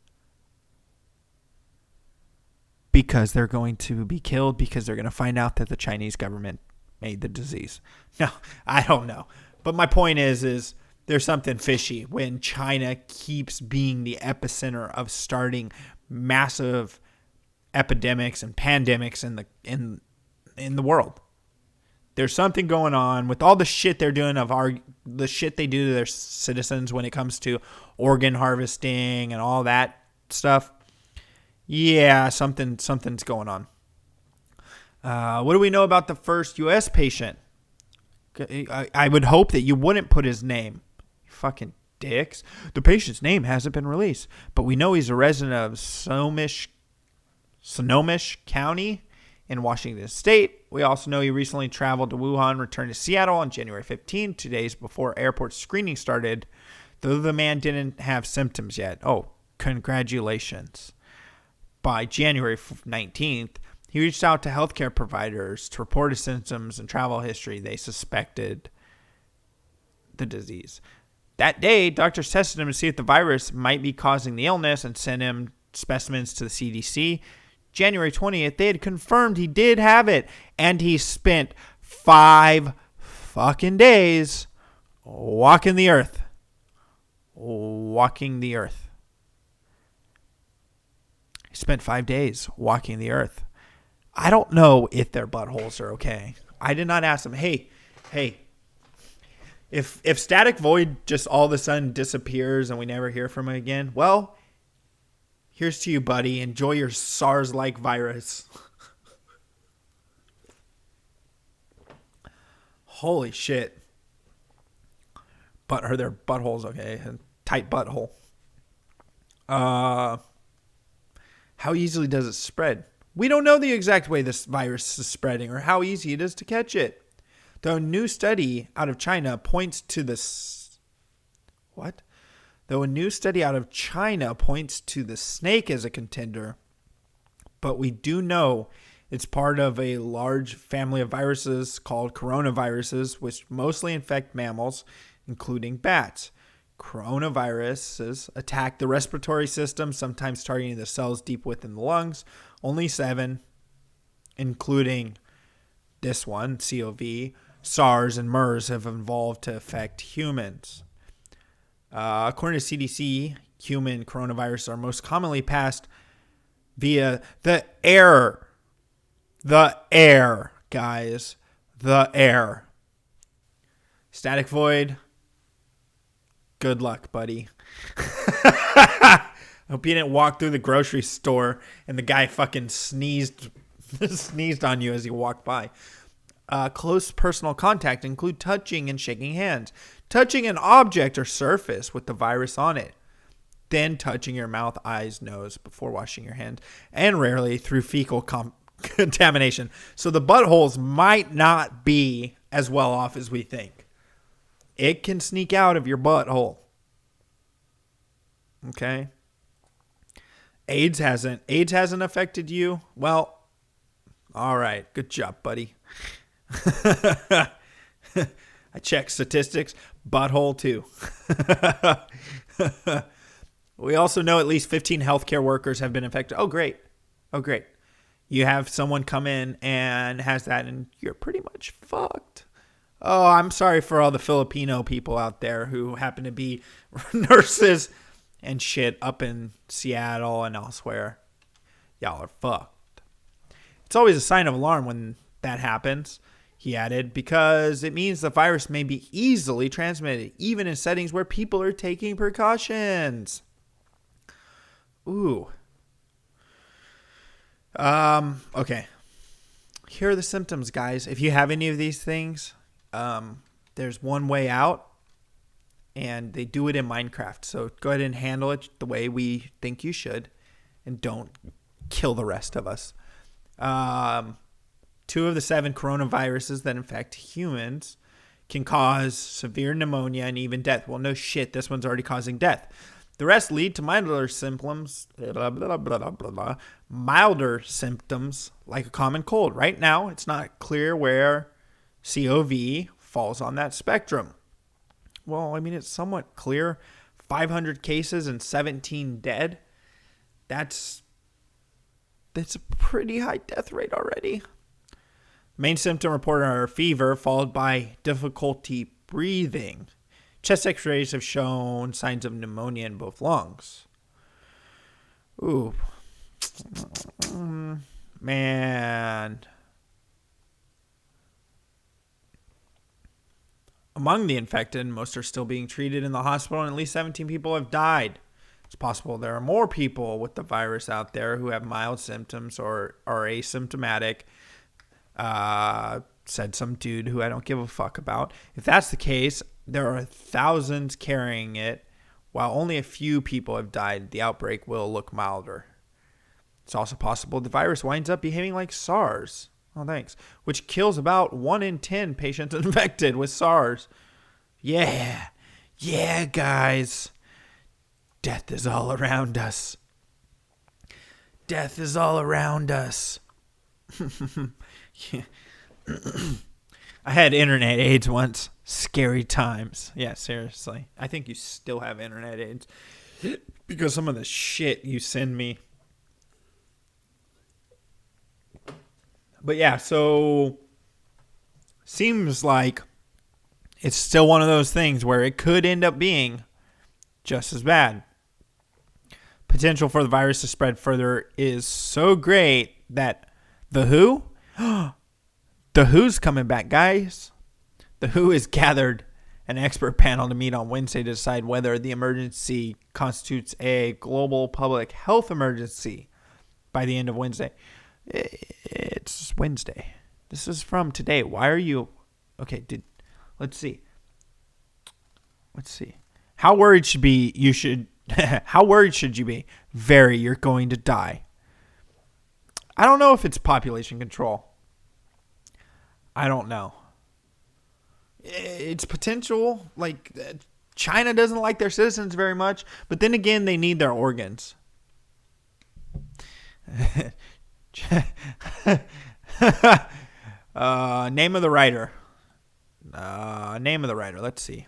Because they're going to be killed, because they're going to find out that the Chinese government made the disease. No, I don't know. But my point is there's something fishy when China keeps being the epicenter of starting massive epidemics and pandemics in the world. There's something going on with all the shit they're doing the shit they do to their citizens when it comes to organ harvesting and all that stuff. Yeah, something's going on. What do we know about the first U.S. patient? I would hope that you wouldn't put his name. You fucking dicks. The patient's name hasn't been released, but we know he's a resident of Snohomish County in Washington State. We also know he recently traveled to Wuhan, returned to Seattle on January 15, 2 days before airport screening started, though the man didn't have symptoms yet. Oh, congratulations. By January 19th, he reached out to healthcare providers to report his symptoms and travel history. They suspected the disease. That day, doctors tested him to see if the virus might be causing the illness and sent him specimens to the CDC. January 20th, they had confirmed he did have it, and he spent 5 fucking days walking the earth. He spent 5 days walking the earth. I don't know if their buttholes are okay. I did not ask them, hey, if Static Void just all of a sudden disappears and we never hear from him again, well, here's to you, buddy. Enjoy your SARS-like virus. Holy shit. But are their buttholes okay? Tight butthole. How easily does it spread? We don't know the exact way this virus is spreading or how easy it is to catch it. Though a new study out of China points to the snake as a contender, but we do know it's part of a large family of viruses called coronaviruses, which mostly infect mammals, including bats. Coronaviruses attack the respiratory system, sometimes targeting the cells deep within the lungs. Only 7, including this one, CoV, SARS, and MERS, have evolved to affect humans. According to CDC, human coronaviruses are most commonly passed via the air. The air, guys. The air. Static Void, good luck, buddy. I hope you didn't walk through the grocery store and the guy fucking sneezed on you as he walked by. close personal contact include touching and shaking hands, touching an object or surface with the virus on it, then touching your mouth, eyes, nose before washing your hands, and rarely through fecal contamination. So the buttholes might not be as well off as we think. It can sneak out of your butthole. Okay? AIDS hasn't affected you? Well, all right. Good job, buddy. I checked statistics. Butthole too. We also know at least 15 healthcare workers have been infected. Oh, great. You have someone come in and has that, and you're pretty much fucked. Oh, I'm sorry for all the Filipino people out there who happen to be nurses and shit up in Seattle and elsewhere. Y'all are fucked. It's always a sign of alarm when that happens, he added, because it means the virus may be easily transmitted, even in settings where people are taking precautions. Ooh. Okay. Here are the symptoms, guys. If you have any of these things, there's one way out, and they do it in Minecraft. So go ahead and handle it the way we think you should, and don't kill the rest of us. 2 of the 7 coronaviruses that infect humans can cause severe pneumonia and even death. Well, no shit, this one's already causing death. The rest lead to milder symptoms, milder symptoms like a common cold. Right now, it's not clear where COV falls on that spectrum. Well, I mean, it's somewhat clear. 500 cases and 17 dead. That's a pretty high death rate already. Main symptom reported are fever, followed by difficulty breathing. Chest x-rays have shown signs of pneumonia in both lungs. Ooh. Man. Among the infected, most are still being treated in the hospital, and at least 17 people have died. It's possible there are more people with the virus out there who have mild symptoms or are asymptomatic, said some dude who I don't give a fuck about. If that's the case, there are thousands carrying it. While only a few people have died, the outbreak will look milder. It's also possible the virus winds up behaving like SARS. Oh, thanks. Which kills about 1 in 10 patients infected with SARS. Yeah, guys. Death is all around us. Death is all around us. I had internet AIDS once. Scary times. Yeah, seriously. I think you still have internet AIDS because some of the shit you send me. But yeah, so seems like it's still one of those things where it could end up being just as bad. Potential for the virus to spread further is so great that the WHO, the WHO's coming back, guys. The WHO has gathered an expert panel to meet on Wednesday to decide whether the emergency constitutes a global public health emergency by the end of Wednesday. It's Wednesday. This is from today. Why are you... Okay, let's see. How worried should you be? Very, you're going to die. I don't know if it's population control. I don't know. It's potential. Like, China doesn't like their citizens very much, but then again, they need their organs. Name of the writer. Let's see.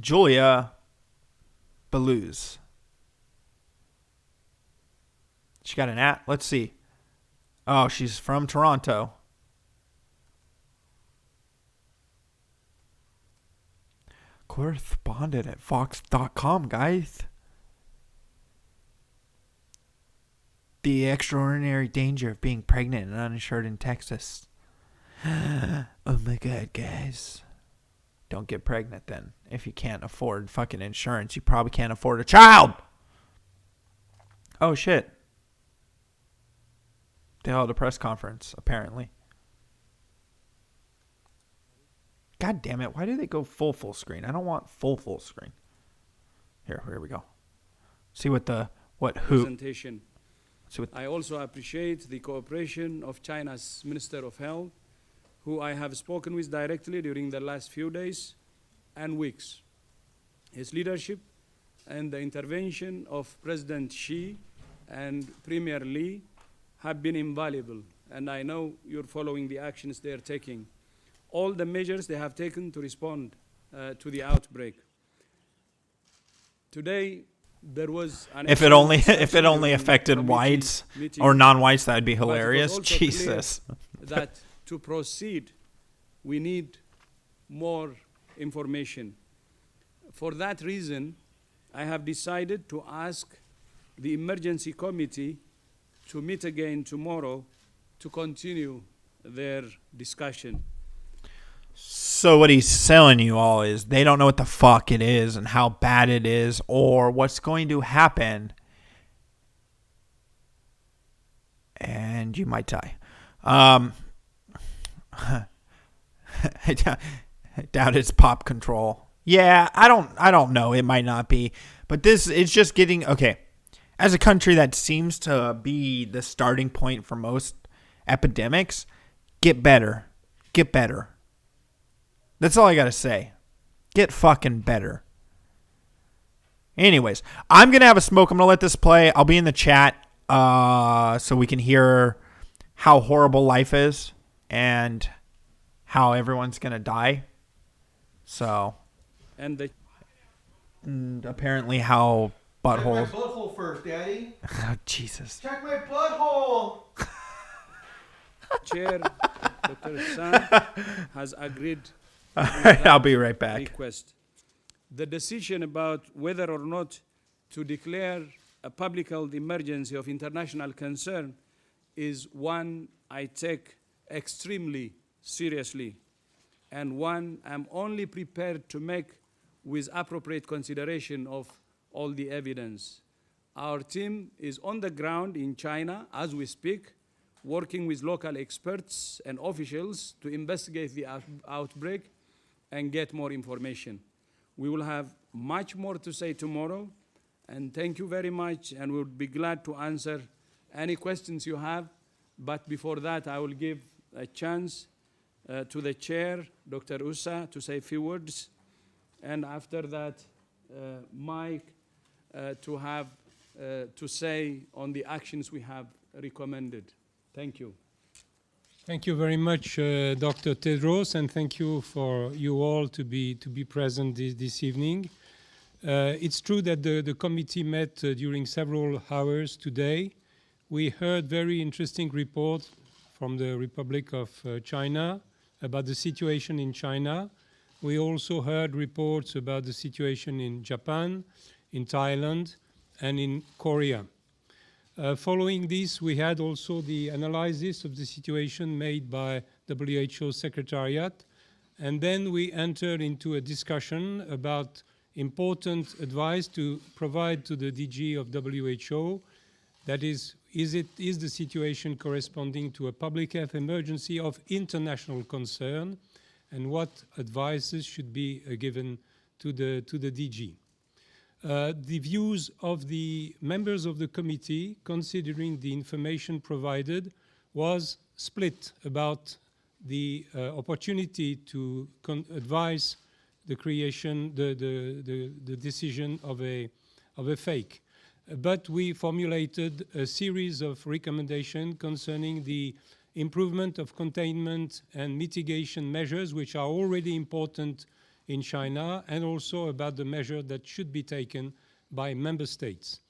Julia Belouz. She got an at. Let's see. Oh, she's from Toronto. Correspondent at Fox.com, guys. The extraordinary danger of being pregnant and uninsured in Texas. Oh my God, guys. Don't get pregnant then. If you can't afford fucking insurance, you probably can't afford a child. Oh shit. They held a press conference, apparently. God damn it. Why do they go full screen? I don't want full screen. Here we go. See what presentation. I also appreciate the cooperation of China's Minister of Health, who I have spoken with directly during the last few days and weeks. His leadership and the intervention of President Xi and Premier Li have been invaluable, and I know you're following the actions they are taking. All the measures they have taken to respond to the outbreak. Today, there was an if it only affected whites or non-whites, that'd be hilarious. Jesus. That to proceed, we need more information. For that reason, I have decided to ask the emergency committee to meet again tomorrow to continue their discussion. So what he's telling you all is they don't know what the fuck it is and how bad it is or what's going to happen. And you might die. I doubt it's pop control. Yeah, I don't know. It might not be. But it's just getting, okay. As a country that seems to be the starting point for most epidemics, get better. Get better. That's all I got to say. Get fucking better. Anyways, I'm going to have a smoke. I'm going to let this play. I'll be in the chat so we can hear how horrible life is and how everyone's going to die. So, and apparently how butthole. Check my butthole first, Daddy. Oh, Jesus. Check my butthole. Chair, Dr. San has agreed. All right, I'll be right back. Request. The decision about whether or not to declare a public health emergency of international concern is one I take extremely seriously and one I'm only prepared to make with appropriate consideration of all the evidence. Our team is on the ground in China as we speak, working with local experts and officials to investigate the outbreak and get more information. We will have much more to say tomorrow, and thank you very much, and we'll be glad to answer any questions you have. But before that, I will give a chance to the chair, Dr. Usa, to say a few words, and after that, Mike to have to say on the actions we have recommended. Thank you. Thank you very much, Dr. Tedros, and thank you for you all to be present this evening. It's true that the committee met during several hours today. We heard very interesting report from the Republic of China about the situation in China. We also heard reports about the situation in Japan, in Thailand, and in Korea. Following this, we had also the analysis of the situation made by WHO Secretariat, and then we entered into a discussion about important advice to provide to the DG of WHO. That is the situation corresponding to a public health emergency of international concern, and what advices should be given to the DG. The views of the members of the committee, considering the information provided, was split about the opportunity to advise the creation, the decision of a fake. But we formulated a series of recommendations concerning the improvement of containment and mitigation measures, which are already important in China, and also about the measure that should be taken by member states.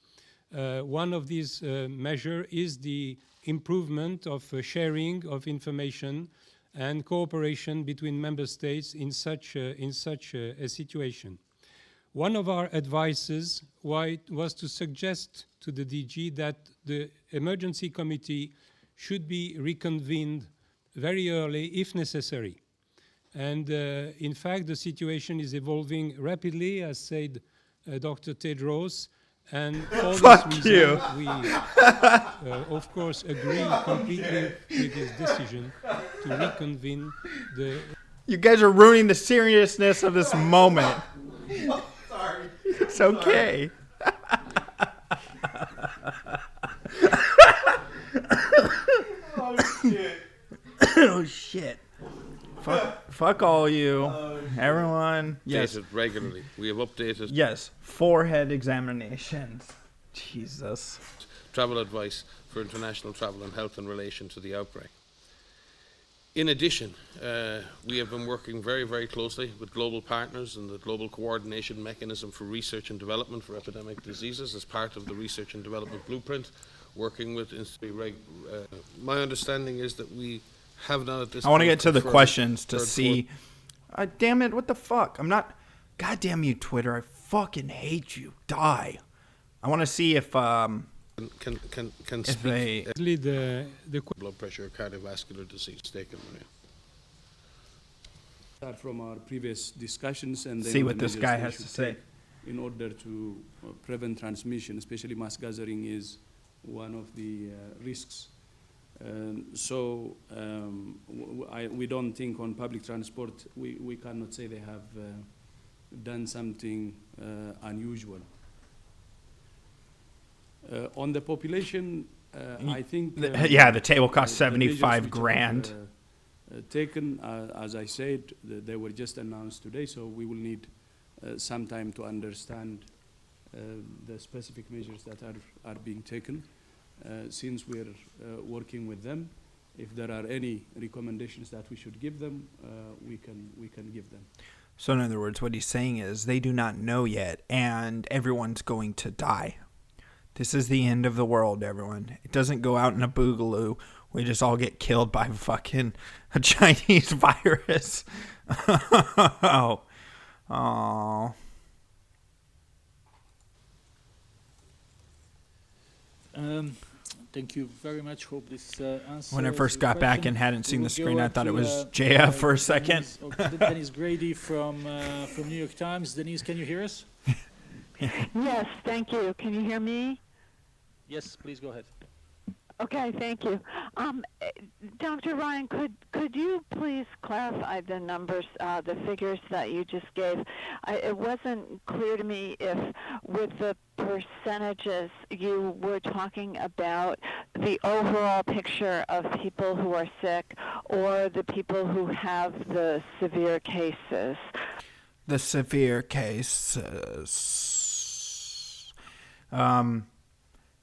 One of these measures is the improvement of sharing of information and cooperation between member states in such a situation. One of our advices was to suggest to the DG that the emergency committee should be reconvened very early if necessary. And in fact, the situation is evolving rapidly, as said Dr. Tedros, And for Fuck this you. reason, we, of course, agree completely with this decision to reconvene the... You guys are ruining the seriousness of this moment. Sorry. It's okay. Oh shit. Oh shit. Fuck all you. Everyone. Yes. Updated regularly. We have updated Yes. Forehead examinations. Jesus. travel advice for international travel and health in relation to the outbreak. In addition, we have been working very, very closely with global partners and the Global Coordination Mechanism for Research and Development for Epidemic Diseases as part of the Research and Development Blueprint, working with my understanding is that we have not at this I want to point get to the confirmed questions to third, see. Damn it, what the fuck? I'm not. God damn you, Twitter. I fucking hate you. Die. I want to see if can if speak they the blood pressure or cardiovascular disease taken. Start from our previous discussions and then See the what this measures guy we has should to say. take in order to prevent transmission, especially mass gathering is one of the risks. We don't think on public transport, we cannot say they have done something unusual. On the population, I think... yeah, the table cost the measures 75 which grand. are, taken, as I said, they were just announced today, so we will need some time to understand the specific measures that are being taken. Since we're working with them, if there are any recommendations that we should give them, we can give them. So in other words, what he's saying is they do not know yet, and everyone's going to die. This is the end of the world, everyone. It doesn't go out in a boogaloo. We just all get killed by fucking a Chinese virus. Oh. Thank you very much. Hope this answers. When I first the got back question. and hadn't seen We the will screen, go I up thought it to, was JF for a second. Denise Grady from New York Times. Denise, can you hear us? Yes, thank you. Can you hear me? Yes, please go ahead. Okay, thank you. Dr. Ryan, could you please clarify the numbers, the figures that you just gave? It wasn't clear to me if with the percentages you were talking about the overall picture of people who are sick or the people who have the severe cases. The severe cases.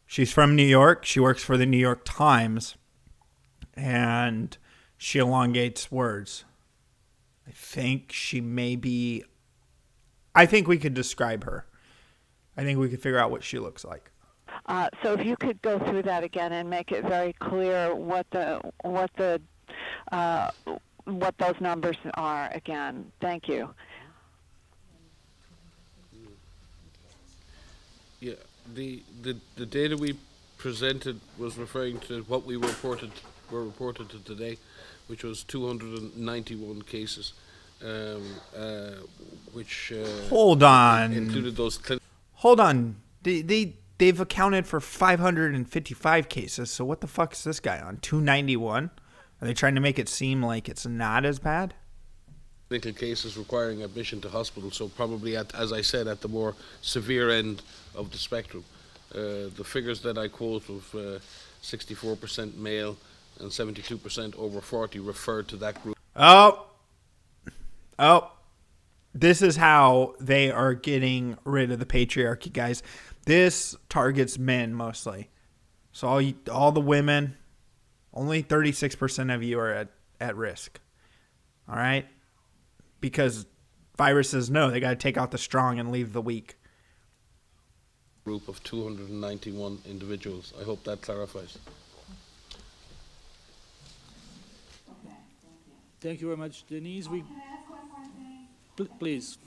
She's from New York. She works for the New York Times. And she elongates words. I think she may be... I think we could describe her. I think we could figure out what she looks like. So if you could go through that again and make it very clear what those numbers are again. Thank you. Yeah, the data we presented was referring to what we were reported to today, which was 291 cases, which hold on, included those. Hold on, they've accounted for 555 cases. So what the fuck is this guy on 291? Are they trying to make it seem like it's not as bad? Clinical cases requiring admission to hospital, so probably as I said, at the more severe end of the spectrum. The figures that I quote of 64% male and 72% over 40 refer to that group. Oh, this is how they are getting rid of the patriarchy, guys. This targets men mostly. So all the women, only 36% of you are at risk. All right? Because viruses know they got to take out the strong and leave the weak. Group of 291 individuals. I hope that clarifies. Thank you very much, Denise. Please.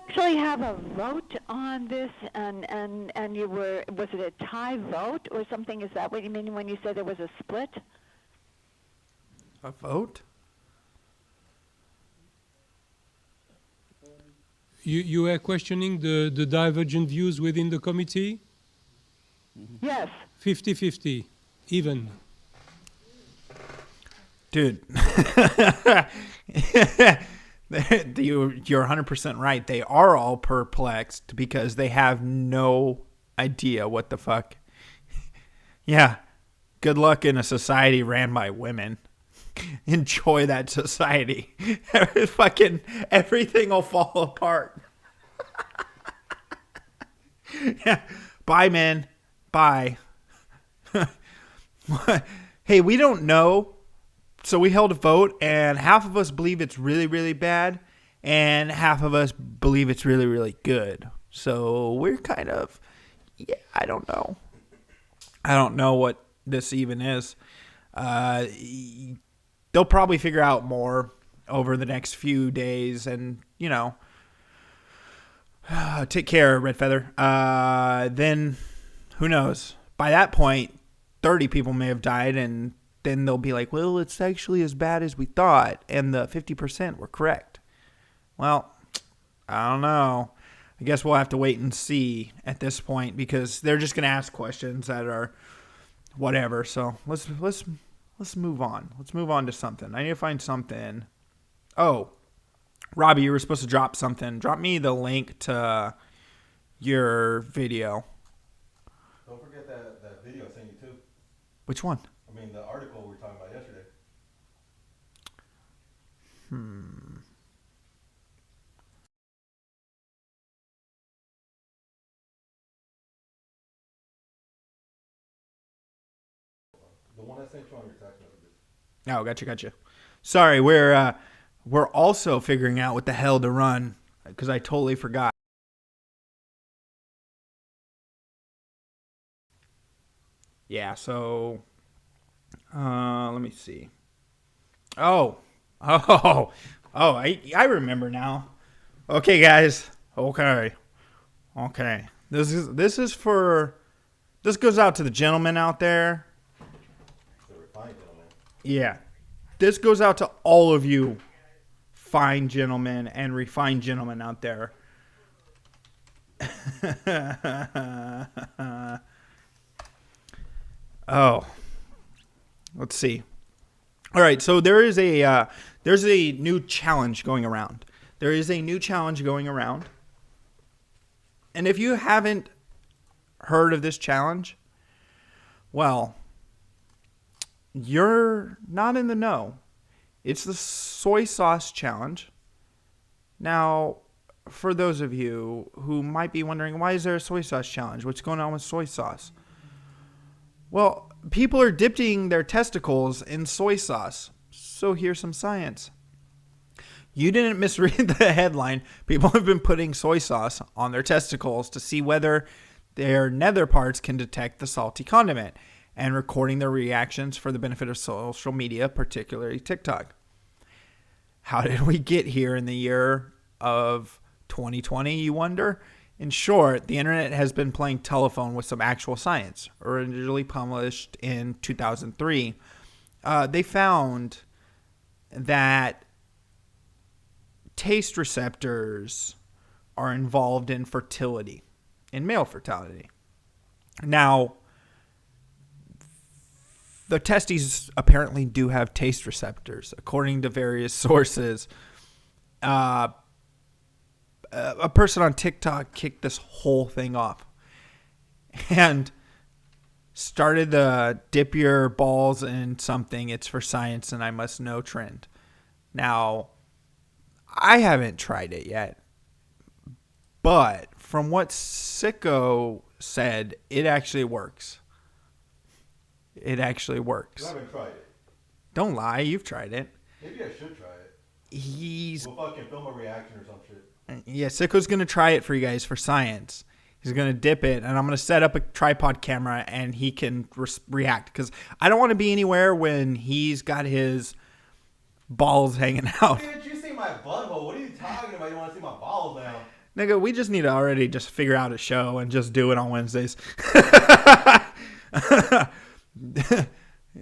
Actually have a vote on this, and was it a tie vote or something? Is that what you mean when you said there was a split? A vote? You are questioning the divergent views within the committee? Yes. 50-50, even. Dude. You're 100% right. They are all perplexed because they have no idea what the fuck. Yeah. Good luck in a society ran by women. Enjoy that society. Fucking everything will fall apart. Yeah. Bye, man. Bye. Hey, we don't know. So we held a vote, and half of us believe it's really, really bad, and half of us believe it's really, really good. So we're kind of, yeah, I don't know. I don't know what this even is. They'll probably figure out more over the next few days, and, you know, take care, Red Feather. Then, who knows? By that point, 30 people may have died, and then they'll be like, well, it's actually as bad as we thought, and the 50% were correct. Well, I don't know. I guess we'll have to wait and see at this point, because they're just going to ask questions that are whatever. So let's move on. Let's move on to something. I need to find something. Oh, Robbie, you were supposed to drop something. Drop me the link to your video. Don't forget that video I sent you too. Which one? I mean, the article we were talking about yesterday. The one I sent you on your text messages. Oh, gotcha. Sorry, we're also figuring out what the hell to run, because I totally forgot. Yeah, so let me see. I remember now. Okay, guys. Okay. This goes out to the gentlemen out there. The refined gentleman. Yeah. This goes out to all of you fine gentlemen and refined gentlemen out there. Oh, let's see. All right, so there's a new challenge going around. And if you haven't heard of this challenge, well, you're not in the know. It's the soy sauce challenge. Now, for those of you who might be wondering, why is there a soy sauce challenge? What's going on with soy sauce? Well, people are dipping their testicles in soy sauce. So here's some science. You didn't misread the headline. People have been putting soy sauce on their testicles to see whether their nether parts can detect the salty condiment, and recording their reactions for the benefit of social media, particularly TikTok. How did we get here in the year of 2020, you wonder? In short, the internet has been playing telephone with some actual science. Originally published in 2003, they found that taste receptors are involved in fertility, in male fertility. Now, the testes apparently do have taste receptors, according to various sources. A person on TikTok kicked this whole thing off and started the dip your balls in something, it's for science and I must know trend. Now, I haven't tried it yet, but from what Sicko said, it actually works. It actually works. I haven't tried it. Don't lie, you've tried it. Maybe I should try it. We'll fucking film a reaction or some shit. Yeah, Sicko's going to try it for you guys for science. He's going to dip it, and I'm going to set up a tripod camera, and he can react. Because I don't want to be anywhere when he's got his balls hanging out. Did you see my butthole? What are you talking about? You want to see my balls now? Nigga, we just need to already just figure out a show and just do it on Wednesdays.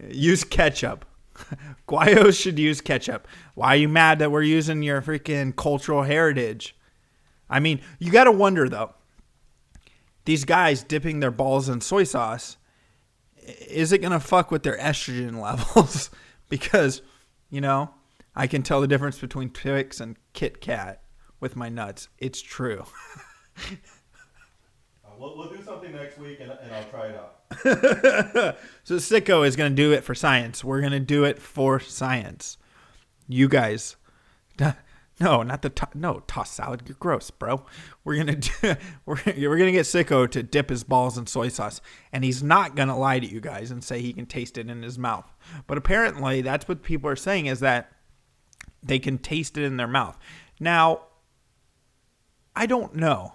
Use ketchup. Guayos should use ketchup. Why are you mad that we're using your freaking cultural heritage? I mean, you got to wonder, though. these guys dipping their balls in soy sauce, is it going to fuck with their estrogen levels? Because, I can tell the difference between Twix and Kit Kat with my nuts. It's true. We'll do something next week, and I'll try it out. So Sicko is going to do it for science. We're going to do it for science. You guys... No, not the tossed salad. You're gross, bro. We're gonna get Sicko to dip his balls in soy sauce, and he's not gonna lie to you guys and say he can taste it in his mouth. But apparently, that's what people are saying, is that they can taste it in their mouth. Now, I don't know.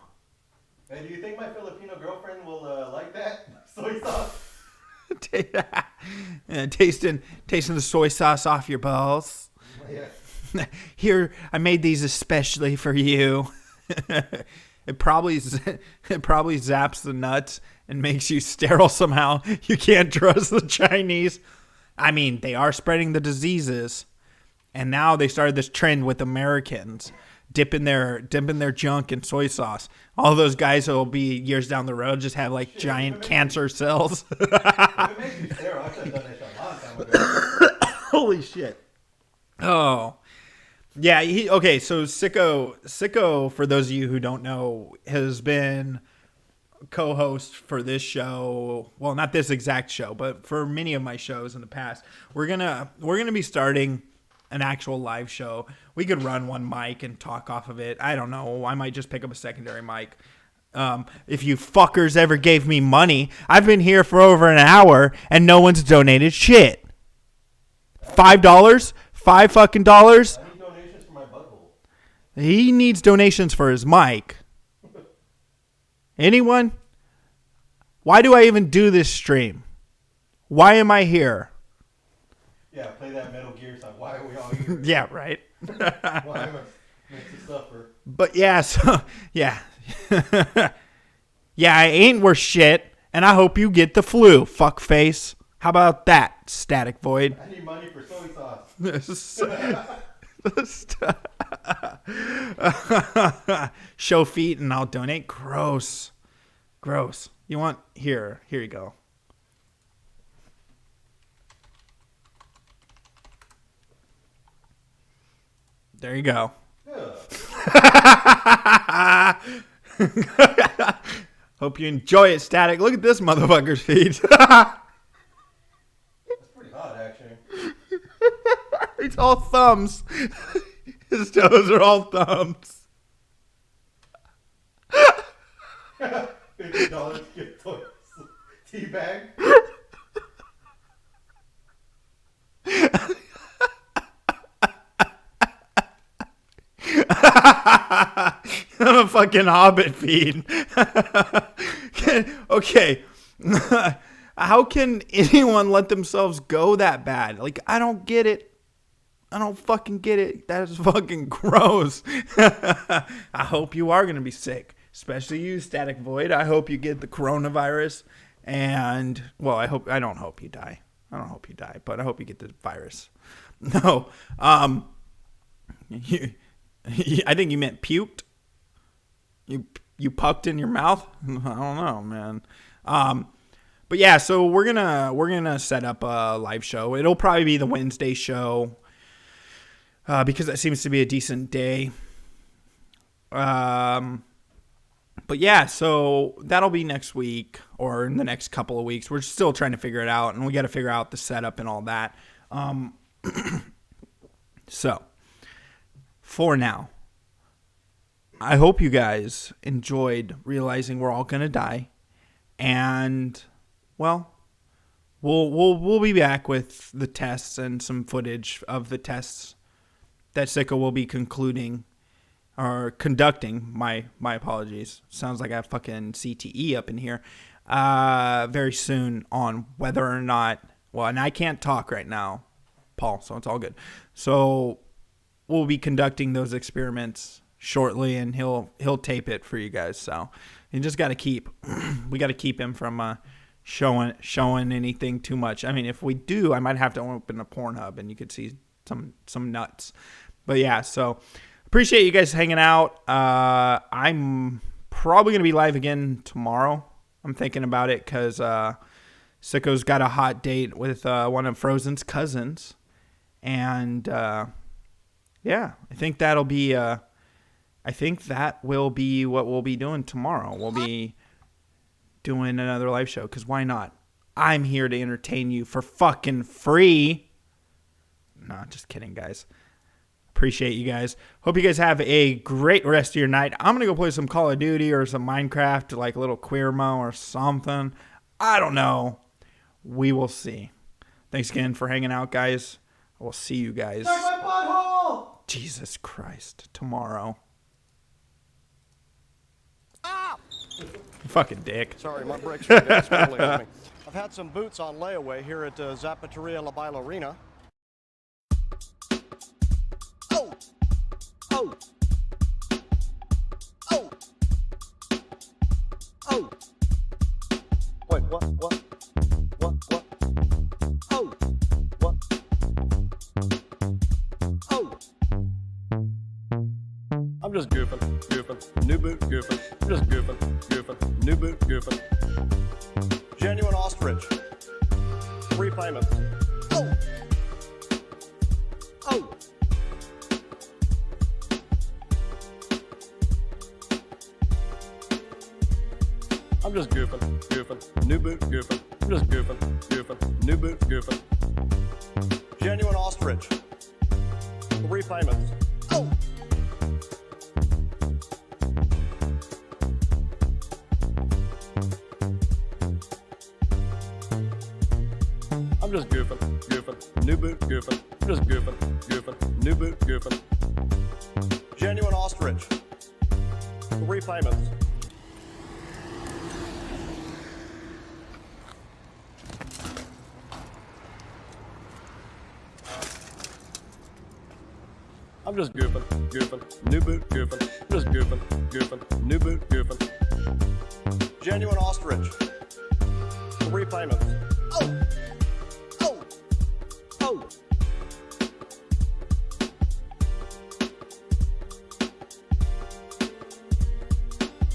Hey, do you think my Filipino girlfriend will like that soy sauce? Tasting the soy sauce off your balls. Yeah. Here, I made these especially for you. It probably zaps the nuts and makes you sterile somehow. You can't trust the Chinese. I mean, they are spreading the diseases, and now they started this trend with Americans dipping their junk in soy sauce. All those guys who will be years down the road just have like giant cancer cells. If it makes you sterile, I should have done that shit a long time ago. Holy shit. Oh. Yeah, so Sicko, for those of you who don't know, has been co-host for this show. Well, not this exact show, but for many of my shows in the past. We're gonna be starting an actual live show. We could run one mic and talk off of it. I don't know. I might just pick up a secondary mic. If you fuckers ever gave me money, I've been here for over an hour and no one's donated shit. $5? $5 fucking dollars? He needs donations for his mic. Anyone? Why do I even do this stream? Why am I here? Yeah, play that Metal Gear song. Why are we all here? Yeah, right. Why makes you suffer? But yeah, so yeah. Yeah, I ain't worth shit, and I hope you get the flu, fuckface. How about that, Static Void? I need money for soy sauce. Show feet and I'll donate. Gross. You want here you go. There you go. Hope you enjoy it, Static. Look at this motherfucker's feet. That's pretty hot, actually. It's all thumbs. His toes are all thumbs. $50 gift toys. Tea bag. I'm a fucking Hobbit feed. Okay. How can anyone let themselves go that bad? Like, I don't get it. I don't fucking get it. That is fucking gross. I hope you are going to be sick. Especially you, Static Void. I hope you get the coronavirus. And, well, I don't hope you die. I don't hope you die, but I hope you get the virus. No. I think you meant puked. You pucked in your mouth? I don't know, man. But yeah, so we're gonna set up a live show. It'll probably be the Wednesday show because that seems to be a decent day. But yeah, so that'll be next week or in the next couple of weeks. We're still trying to figure it out, and we got to figure out the setup and all that. So for now, I hope you guys enjoyed realizing we're all gonna die, and well, we'll be back with the tests and some footage of the tests that Sicko will be conducting. My apologies. Sounds like I have fucking CTE up in here. Very soon on whether or not. Well, and I can't talk right now, Paul. So it's all good. So we'll be conducting those experiments shortly, and he'll tape it for you guys. So you just got to keep him from showing anything too much. I mean, if we do, I might have to open a Pornhub and you could see some nuts. But yeah, so appreciate you guys hanging out. I'm probably going to be live again tomorrow. I'm thinking about it because Sicko's got a hot date with one of Frozen's cousins. And, yeah, I think that'll be... I think that will be what we'll be doing tomorrow. We'll be doing another live show, because why not? I'm here to entertain you for fucking free. No, just kidding, guys. Appreciate you guys. Hope you guys have a great rest of your night. I'm going to go play some Call of Duty or some Minecraft, like a little Queermo or something. I don't know. We will see. Thanks again for hanging out, guys. I will see you guys. Suck my butthole! Jesus Christ. Tomorrow. Fucking dick. Sorry, my brakes are desperately on me. I've had some boots on layaway here at Zapateria La Bailarina. Oh! Oh! Oh! Oh! Wait, what? What? What? Oh! What? Oh! I'm just goofing. New boot, goofing. Just goofing. New boot, goofing. Genuine ostrich. 3 payments. Oh! Oh! I'm just goofing. New boot, goofing. Just goofing. New boot, goofing. Genuine ostrich. 3 payments. Oh! I'm just goofing. New boot, goofing. Just goofing. New boot, goofing. Genuine ostrich. 3 payments. I'm just goofing. New boot, goofing. Just goofing. New boot, goofing. Genuine ostrich. 3 payments. Oh! Oh! Oh!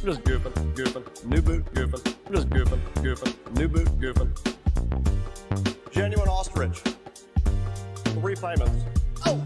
Just goofing. New boot, goofing. Just goofing. New boot, goofing. Genuine ostrich. 3 payments. Oh!